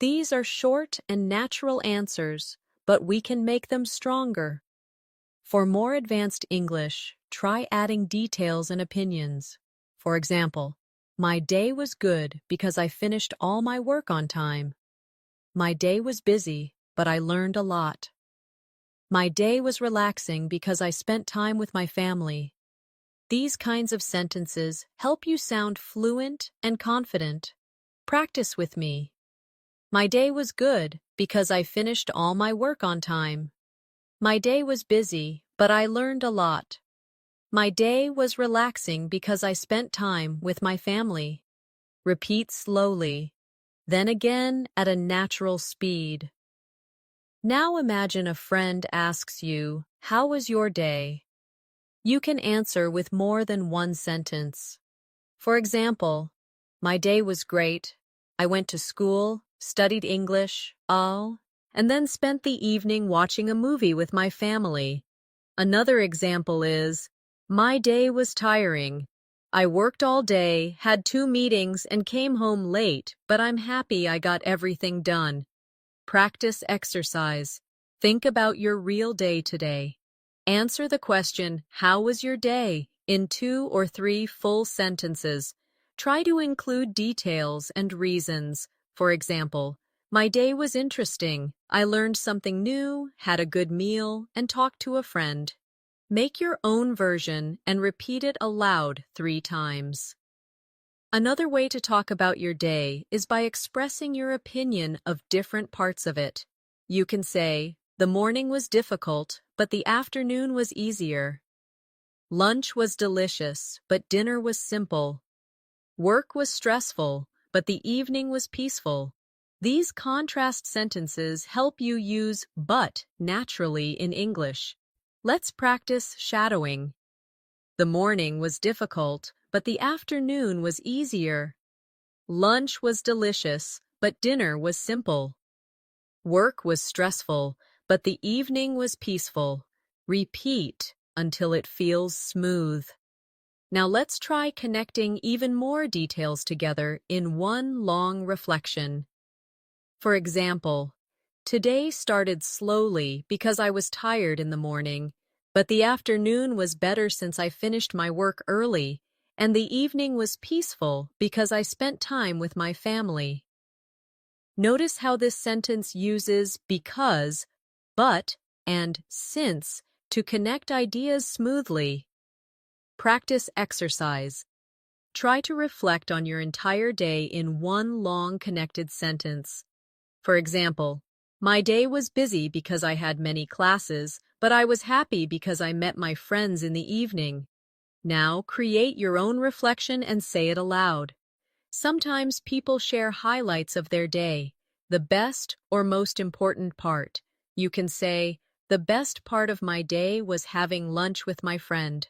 These are short and natural answers, but we can make them stronger. For more advanced English, try adding details and opinions. For example, my day was good because I finished all my work on time. My day was busy, but I learned a lot. My day was relaxing because I spent time with my family. These kinds of sentences help you sound fluent and confident. Practice with me. My day was good because I finished all my work on time. My day was busy, but I learned a lot. My day was relaxing because I spent time with my family. Repeat slowly, then again at a natural speed. Now imagine a friend asks you, "How was your day?" You can answer with more than one sentence. For example, my day was great. I went to school, studied English, and then spent the evening watching a movie with my family. Another example is, my day was tiring. I worked all day, had 2 meetings, and came home late, but I'm happy I got everything done. Practice exercise. Think about your real day today. Answer the question, how was your day, in 2 or 3 full sentences. Try to include details and reasons. For example, my day was interesting. I learned something new, had a good meal, and talked to a friend. Make your own version and repeat it aloud 3 times. Another way to talk about your day is by expressing your opinion of different parts of it. You can say, the morning was difficult, but the afternoon was easier. Lunch was delicious, but dinner was simple. Work was stressful, but the evening was peaceful. These contrast sentences help you use but naturally in English. Let's practice shadowing. The morning was difficult, but the afternoon was easier. Lunch was delicious, but dinner was simple. Work was stressful, but the evening was peaceful. Repeat until it feels smooth. Now let's try connecting even more details together in one long reflection. For example, today started slowly because I was tired in the morning, but the afternoon was better since I finished my work early, and the evening was peaceful because I spent time with my family. Notice how this sentence uses because, but, and since to connect ideas smoothly. Practice exercise. Try to reflect on your entire day in one long connected sentence. For example, my day was busy because I had many classes, but I was happy because I met my friends in the evening. Now create your own reflection and say it aloud. Sometimes people share highlights of their day, the best or most important part. You can say, the best part of my day was having lunch with my friend.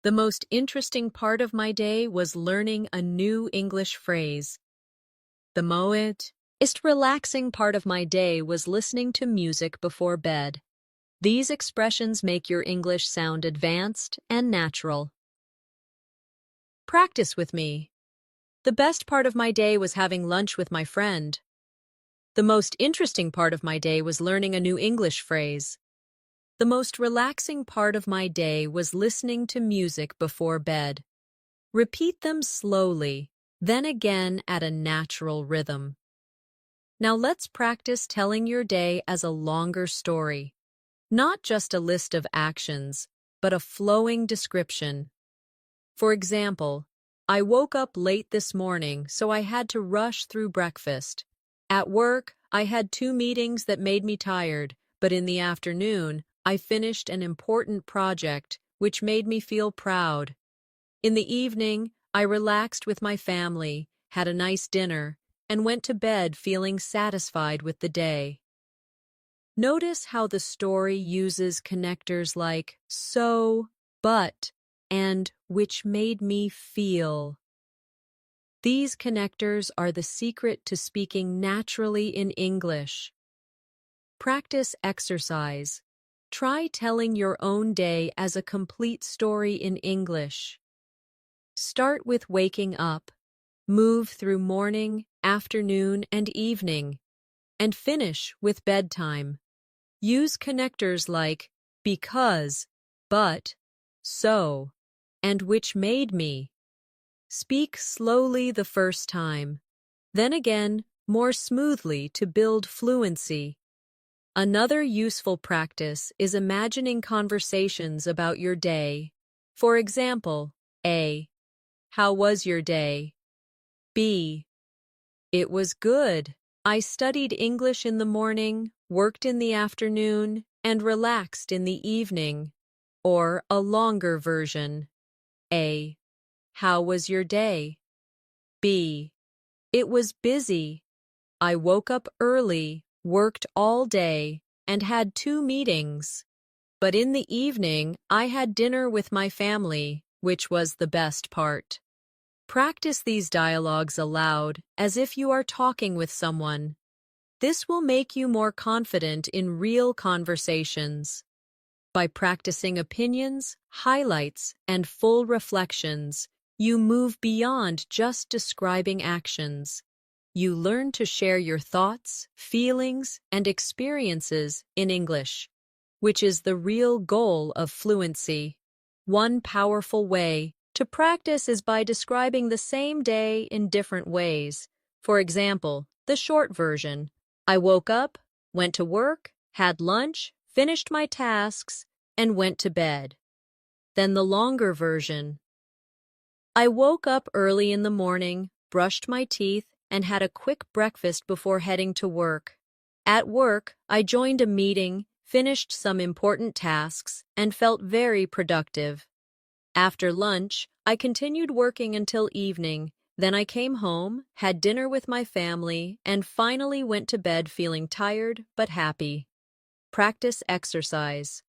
The most interesting part of my day was learning a new English phrase. The most relaxing part of my day was listening to music before bed. These expressions make your English sound advanced and natural. Practice with me. The best part of my day was having lunch with my friend. The most interesting part of my day was learning a new English phrase. The most relaxing part of my day was listening to music before bed. Repeat them slowly, then again at a natural rhythm. Now let's practice telling your day as a longer story. Not just a list of actions, but a flowing description. For example, I woke up late this morning, so I had to rush through breakfast. At work, I had 2 meetings that made me tired, but in the afternoon, I finished an important project, which made me feel proud. In the evening, I relaxed with my family, had a nice dinner, and went to bed feeling satisfied with the day. Notice how the story uses connectors like so, but, and which made me feel. These connectors are the secret to speaking naturally in English. Practice exercise. Try telling your own day as a complete story in English. Start with waking up, move through morning, afternoon, and evening, and finish with bedtime. Use connectors like because, but, so, and which made me. Speak slowly the first time, then again more smoothly to build fluency. Another useful practice is imagining conversations about your day. For example, A. How was your day? B. It was good. I studied English in the morning, worked in the afternoon, and relaxed in the evening. Or a longer version. A. How was your day? B. It was busy. I woke up early, worked all day, and had 2 meetings. But in the evening, I had dinner with my family, which was the best part. Practice these dialogues aloud as if you are talking with someone. This will make you more confident in real conversations. By practicing opinions, highlights, and full reflections, you move beyond just describing actions. You learn to share your thoughts, feelings, and experiences in English, which is the real goal of fluency. One powerful way to practice is by describing the same day in different ways. For example, the short version. I woke up, went to work, had lunch, finished my tasks, and went to bed. Then the longer version. I woke up early in the morning, brushed my teeth, and had a quick breakfast before heading to work. At work, I joined a meeting, finished some important tasks, and felt very productive. After lunch, I continued working until evening. Then I came home, had dinner with my family, and finally went to bed feeling tired but happy. Practice exercise.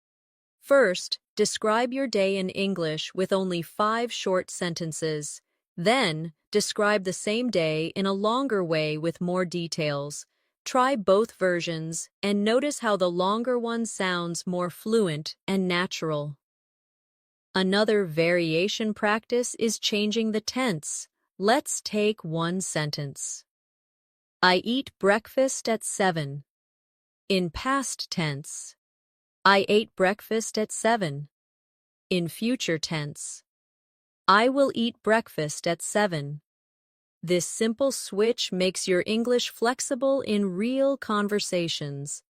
First, describe your day in English with only 5 short sentences. Then, describe the same day in a longer way with more details. Try both versions and notice how the longer one sounds more fluent and natural. Another variation practice is changing the tense. Let's take one sentence. I eat breakfast at 7. In past tense. I ate breakfast at 7. In future tense. I will eat breakfast at 7. This simple switch makes your English flexible in real conversations.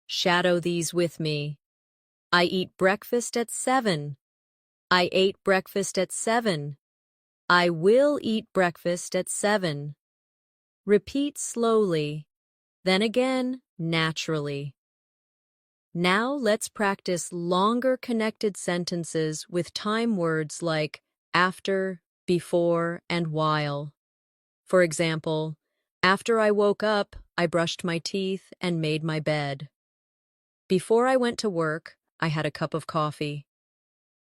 Shadow these with me. I eat breakfast at 7. I ate breakfast at 7. I will eat breakfast at 7. Repeat slowly, then again naturally. Now let's practice longer connected sentences with time words like after, before, and while. For example, after I woke up, I brushed my teeth and made my bed. Before I went to work, I had a cup of coffee.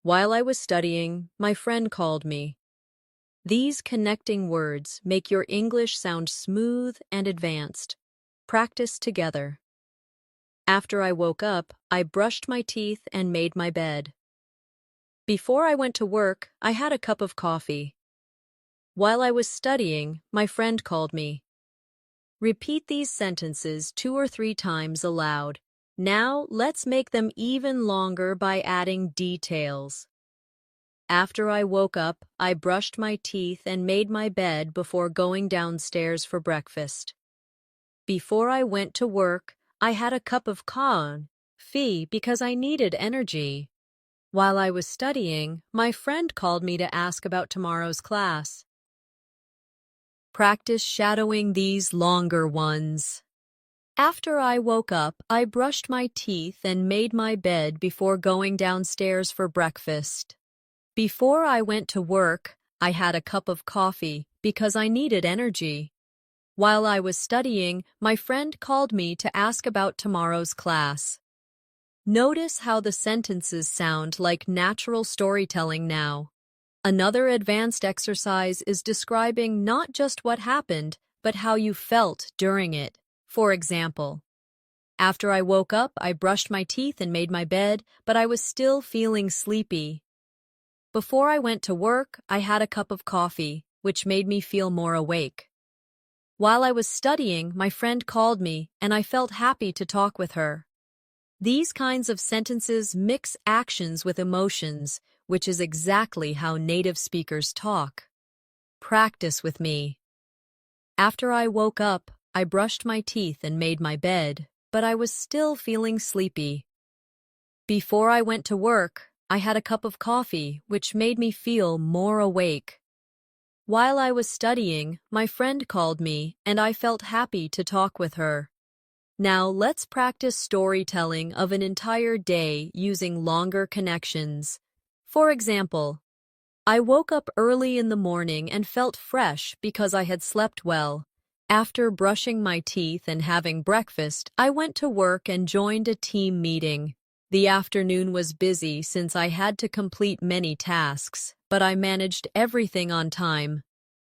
While I was studying, my friend called me. These connecting words make your English sound smooth and advanced. Practice together. After I woke up, I brushed my teeth and made my bed. Before I went to work, I had a cup of coffee. While I was studying, my friend called me. Repeat these sentences 2 or 3 times aloud. Now, let's make them even longer by adding details. After I woke up, I brushed my teeth and made my bed before going downstairs for breakfast. Before I went to work, I had a cup of coffee because I needed energy. While I was studying, my friend called me to ask about tomorrow's class. Practice shadowing these longer ones. After I woke up, I brushed my teeth and made my bed before going downstairs for breakfast. Before I went to work, I had a cup of coffee because I needed energy. While I was studying, my friend called me to ask about tomorrow's class. Notice how the sentences sound like natural storytelling now. Another advanced exercise is describing not just what happened, but how you felt during it. For example, after I woke up, I brushed my teeth and made my bed, but I was still feeling sleepy. Before I went to work, I had a cup of coffee, which made me feel more awake. While I was studying, my friend called me, and I felt happy to talk with her. These kinds of sentences mix actions with emotions, which is exactly how native speakers talk. Practice with me. After I woke up, I brushed my teeth and made my bed, but I was still feeling sleepy. Before I went to work, I had a cup of coffee, which made me feel more awake. While I was studying, my friend called me, and I felt happy to talk with her. Now let's practice storytelling of an entire day using longer connections. For example, I woke up early in the morning and felt fresh because I had slept well. After brushing my teeth and having breakfast, I went to work and joined a team meeting. The afternoon was busy since I had to complete many tasks, but I managed everything on time.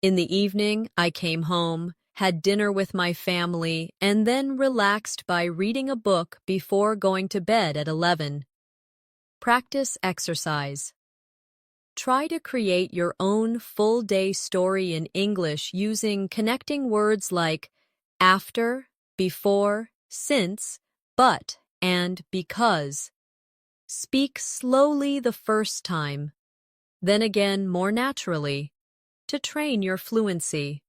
In the evening, I came home, had dinner with my family, and then relaxed by reading a book before going to bed at 11. Practice exercise. Try to create your own full-day story in English using connecting words like after, before, since, but, and because. Speak slowly the first time, then again more naturally, to train your fluency.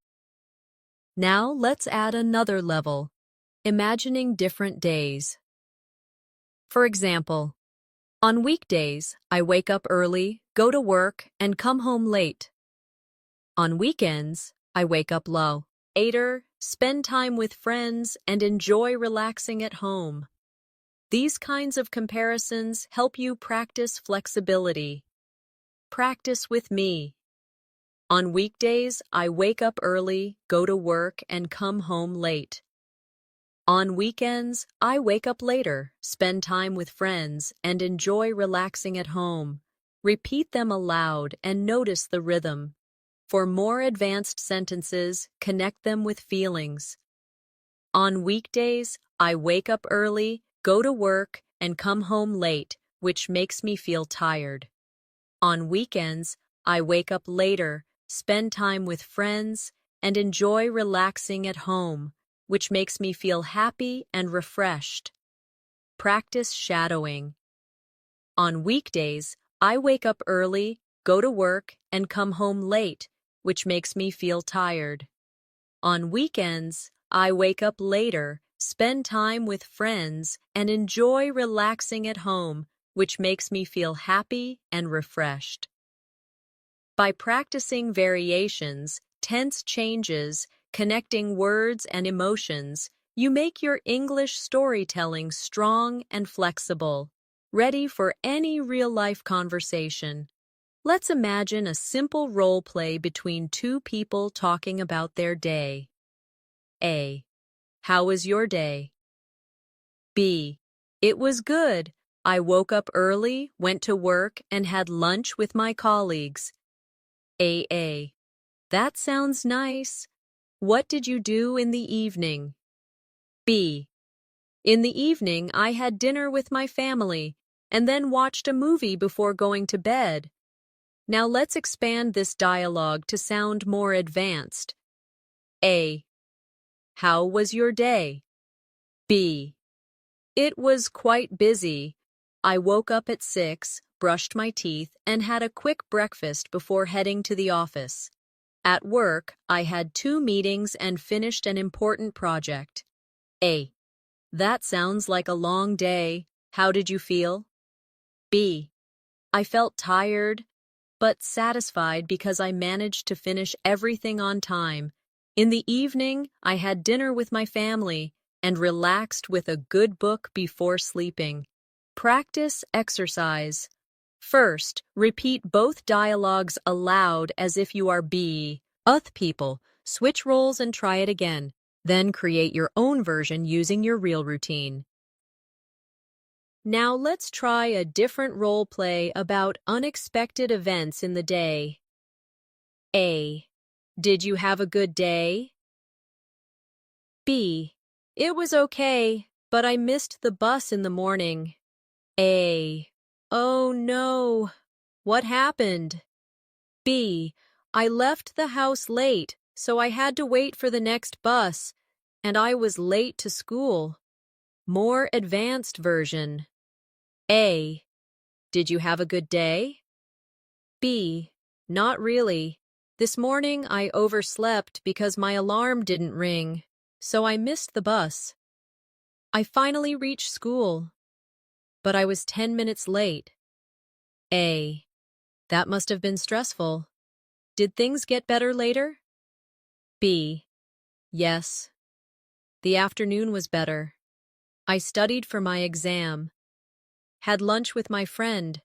Now let's add another level, imagining different days. For example, on weekdays, I wake up early, go to work, and come home late. On weekends, I wake up later, spend time with friends, and enjoy relaxing at home. These kinds of comparisons help you practice flexibility. Practice with me. On weekdays, I wake up early, go to work, and come home late. On weekends, I wake up later, spend time with friends, and enjoy relaxing at home. Repeat them aloud and notice the rhythm. For more advanced sentences, connect them with feelings. On weekdays, I wake up early, go to work, and come home late, which makes me feel tired. On weekends, I wake up later, spend time with friends, and enjoy relaxing at home, which makes me feel happy and refreshed. Practice shadowing. On weekdays, I wake up early, go to work, and come home late, which makes me feel tired. On weekends, I wake up later, spend time with friends, and enjoy relaxing at home, which makes me feel happy and refreshed. By practicing variations, tense changes, connecting words and emotions, you make your English storytelling strong and flexible, ready for any real-life conversation. Let's imagine a simple role play between two people talking about their day. A. How was your day? B. It was good. I woke up early, went to work, and had lunch with my colleagues. A. That sounds nice. What did you do in the evening? B. In the evening, I had dinner with my family and then watched a movie before going to bed. Now let's expand this dialogue to sound more advanced. A. How was your day? B. It was quite busy. I woke up at 6, brushed my teeth, and had a quick breakfast before heading to the office. At work, I had 2 meetings and finished an important project. A. That sounds like a long day. How did you feel? B. I felt tired, but satisfied because I managed to finish everything on time. In the evening, I had dinner with my family and relaxed with a good book before sleeping. Practice exercise. First, repeat both dialogues aloud as if you are B. Other people. Switch roles and try it again. Then create your own version using your real routine. Now let's try a different role play about unexpected events in the day. A. Did you have a good day? B. It was okay, but I missed the bus in the morning. A. Oh no. What happened? B. I left the house late, so I had to wait for the next bus, and I was late to school. More advanced version. A. Did you have a good day? B. Not really. This morning I overslept because my alarm didn't ring, so I missed the bus. I finally reached school, but I was 10 minutes late. A. That must have been stressful. Did things get better later? B. Yes. The afternoon was better. I studied for my exam, had lunch with my friend,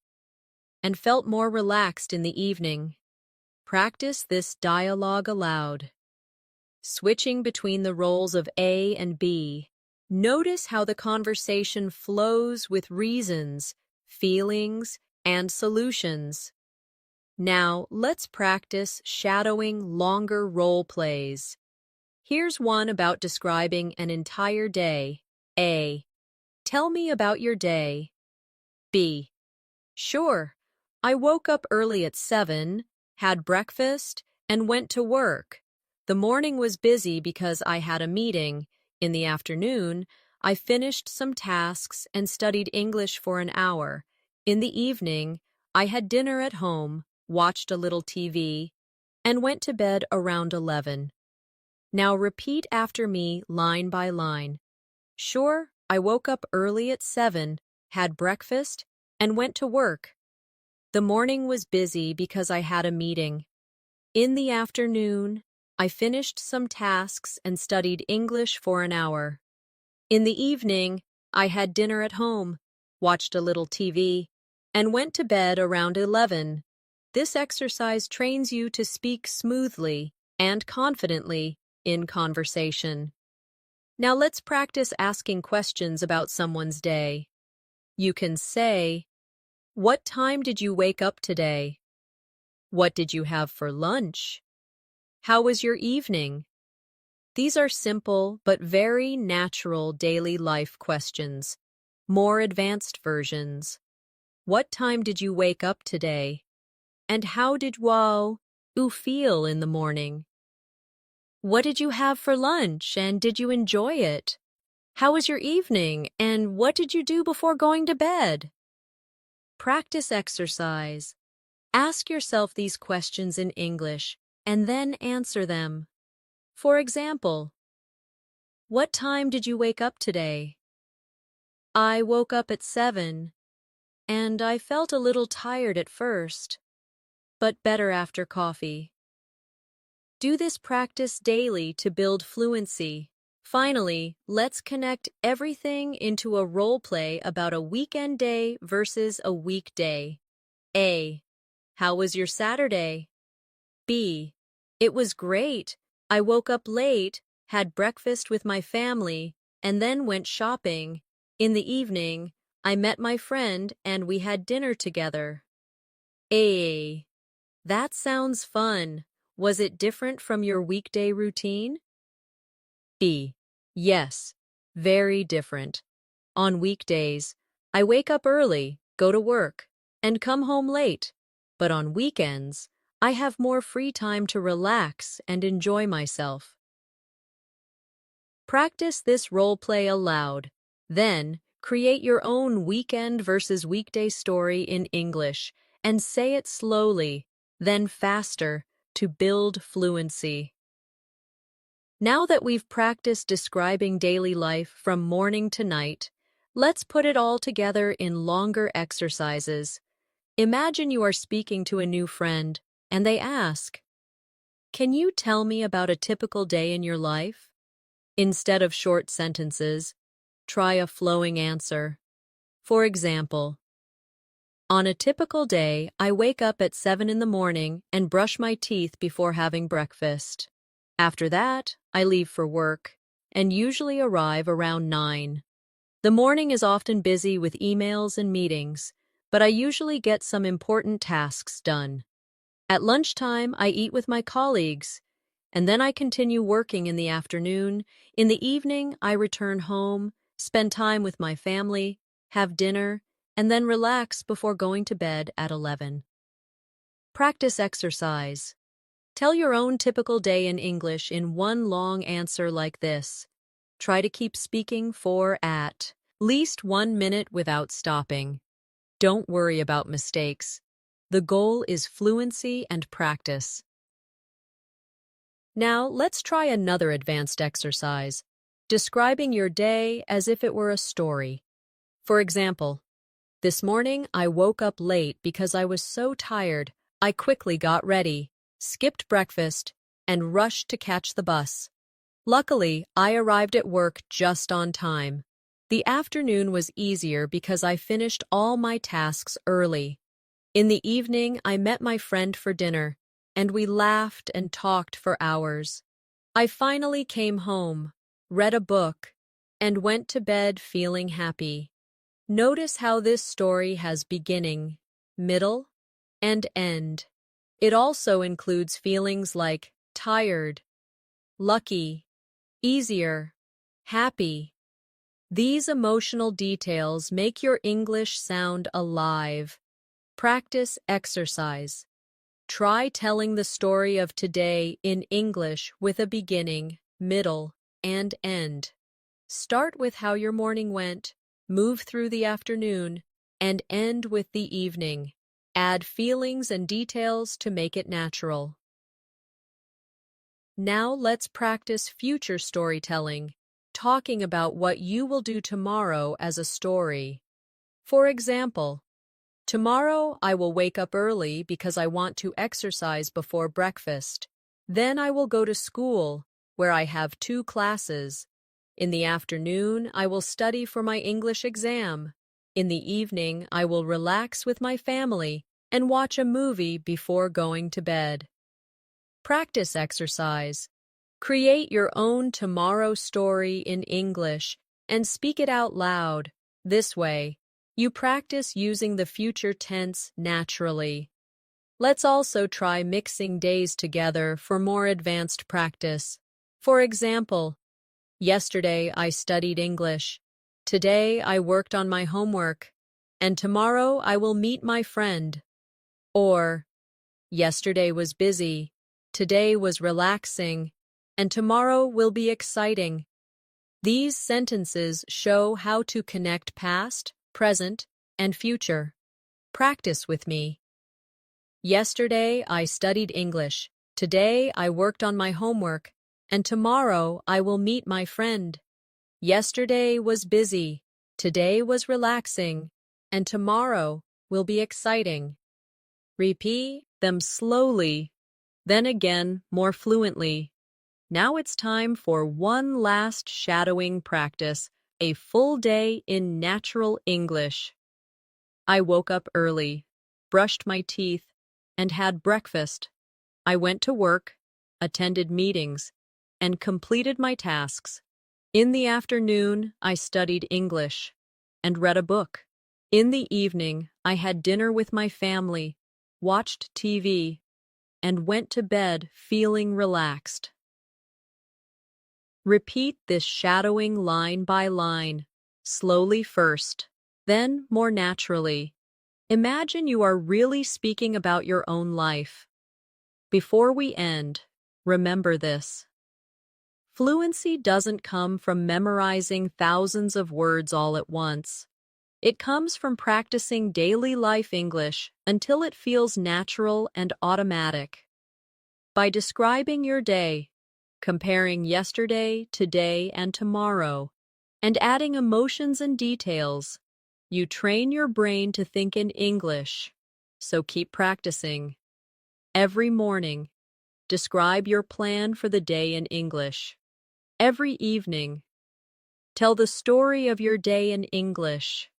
and felt more relaxed in the evening. Practice this dialogue aloud. Switching between the roles of A and B, notice how the conversation flows with reasons, feelings, and solutions. Now, let's practice shadowing longer role plays. Here's one about describing an entire day. A. Tell me about your day. B. Sure. I woke up early at 7, had breakfast, and went to work. The morning was busy because I had a meeting. In the afternoon, I finished some tasks and studied English for an hour. In the evening, I had dinner at home, watched a little TV, and went to bed around 11. Now repeat after me line by line. Sure, I woke up early at 7, had breakfast, and went to work. The morning was busy because I had a meeting. In the afternoon, I finished some tasks and studied English for an hour. In the evening, I had dinner at home, watched a little TV, and went to bed around 11. This exercise trains you to speak smoothly and confidently in conversation. Now let's practice asking questions about someone's day. You can say, "What time did you wake up today? What did you have for lunch? How was your evening?" These are simple but very natural daily life questions. More advanced versions. What time did you wake up today? And how did you feel in the morning? What did you have for lunch and did you enjoy it? How was your evening and what did you do before going to bed? Practice exercise. Ask yourself these questions in English and then answer them. For example, what time did you wake up today? I woke up at 7, and I felt a little tired at first, but better after coffee. Do this practice daily to build fluency. Finally, let's connect everything into a role play about a weekend day versus a weekday. A. How was your Saturday? B. It was great. I woke up late, had breakfast with my family, and then went shopping. In the evening, I met my friend and we had dinner together. A. That sounds fun. Was it different from your weekday routine? B. Yes, very different. On weekdays, I wake up early, go to work, and come home late. But on weekends, I have more free time to relax and enjoy myself. Practice this role play aloud. Then, create your own weekend versus weekday story in English and say it slowly, then faster, to build fluency. Now that we've practiced describing daily life from morning to night, let's put it all together in longer exercises. Imagine you are speaking to a new friend, and they ask, "Can you tell me about a typical day in your life?" Instead of short sentences, try a flowing answer. For example, on a typical day, I wake up at 7 in the morning and brush my teeth before having breakfast. After that, I leave for work and usually arrive around 9. The morning is often busy with emails and meetings, but I usually get some important tasks done. At lunchtime, I eat with my colleagues, and then I continue working in the afternoon. In the evening, I return home, spend time with my family, have dinner, and then relax before going to bed at 11. Practice exercise. Tell your own typical day in English in one long answer like this. Try to keep speaking for at least 1 minute without stopping. Don't worry about mistakes. The goal is fluency and practice. Now, let's try another advanced exercise, describing your day as if it were a story. For example, this morning I woke up late because I was so tired. I quickly got ready, skipped breakfast, and rushed to catch the bus. Luckily, I arrived at work just on time. The afternoon was easier because I finished all my tasks early. In the evening, I met my friend for dinner, and we laughed and talked for hours. I finally came home, read a book, and went to bed feeling happy. Notice how this story has beginning, middle, and end. It also includes feelings like tired, lucky, easier, happy. These emotional details make your English sound alive. Practice exercise. Try telling the story of today in English with a beginning, middle, and end. Start with how your morning went, move through the afternoon, and end with the evening. Add feelings and details to make it natural. Now let's practice future storytelling, talking about what you will do tomorrow as a story. For example, tomorrow I will wake up early because I want to exercise before breakfast. Then I will go to school, where I have 2 classes. In the afternoon, I will study for my English exam. In the evening, I will relax with my family and watch a movie before going to bed. Practice exercise. Create your own tomorrow story in English and speak it out loud. This way, you practice using the future tense naturally. Let's also try mixing days together for more advanced practice. For example, yesterday I studied English. Today I worked on my homework. And tomorrow I will meet my friend. Or, yesterday was busy. Today was relaxing. And tomorrow will be exciting. These sentences show how to connect past, present, and future. Practice with me. Yesterday I studied English. Today I worked on my homework. And tomorrow I will meet my friend. Yesterday was busy. Today was relaxing. And tomorrow will be exciting. Repeat them slowly, then again more fluently. Now it's time for one last shadowing practice, a full day in natural English. I woke up early, brushed my teeth, and had breakfast. I went to work, attended meetings, and completed my tasks. In the afternoon, I studied English and read a book. In the evening, I had dinner with my family, watched TV, and went to bed feeling relaxed. Repeat this shadowing line by line, slowly first, then more naturally. Imagine you are really speaking about your own life. Before we end, remember this. Fluency doesn't come from memorizing thousands of words all at once. It comes from practicing daily life English until it feels natural and automatic. By describing your day, comparing yesterday, today, and tomorrow, and adding emotions and details, you train your brain to think in English. So keep practicing. Every morning, describe your plan for the day in English. Every evening, tell the story of your day in English.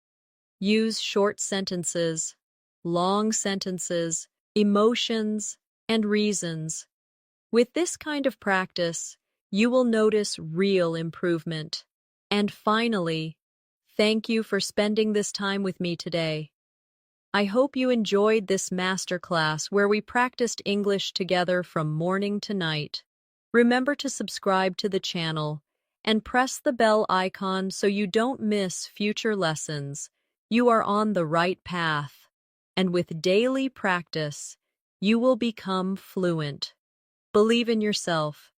Use short sentences, long sentences, emotions, and reasons. With this kind of practice, you will notice real improvement. And finally, thank you for spending this time with me today. I hope you enjoyed this masterclass where we practiced English together from morning to night. Remember to subscribe to the channel and press the bell icon so you don't miss future lessons. You are on the right path, and with daily practice, you will become fluent. Believe in yourself,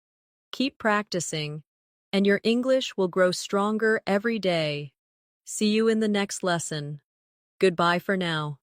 keep practicing, and your English will grow stronger every day. See you in the next lesson. Goodbye for now.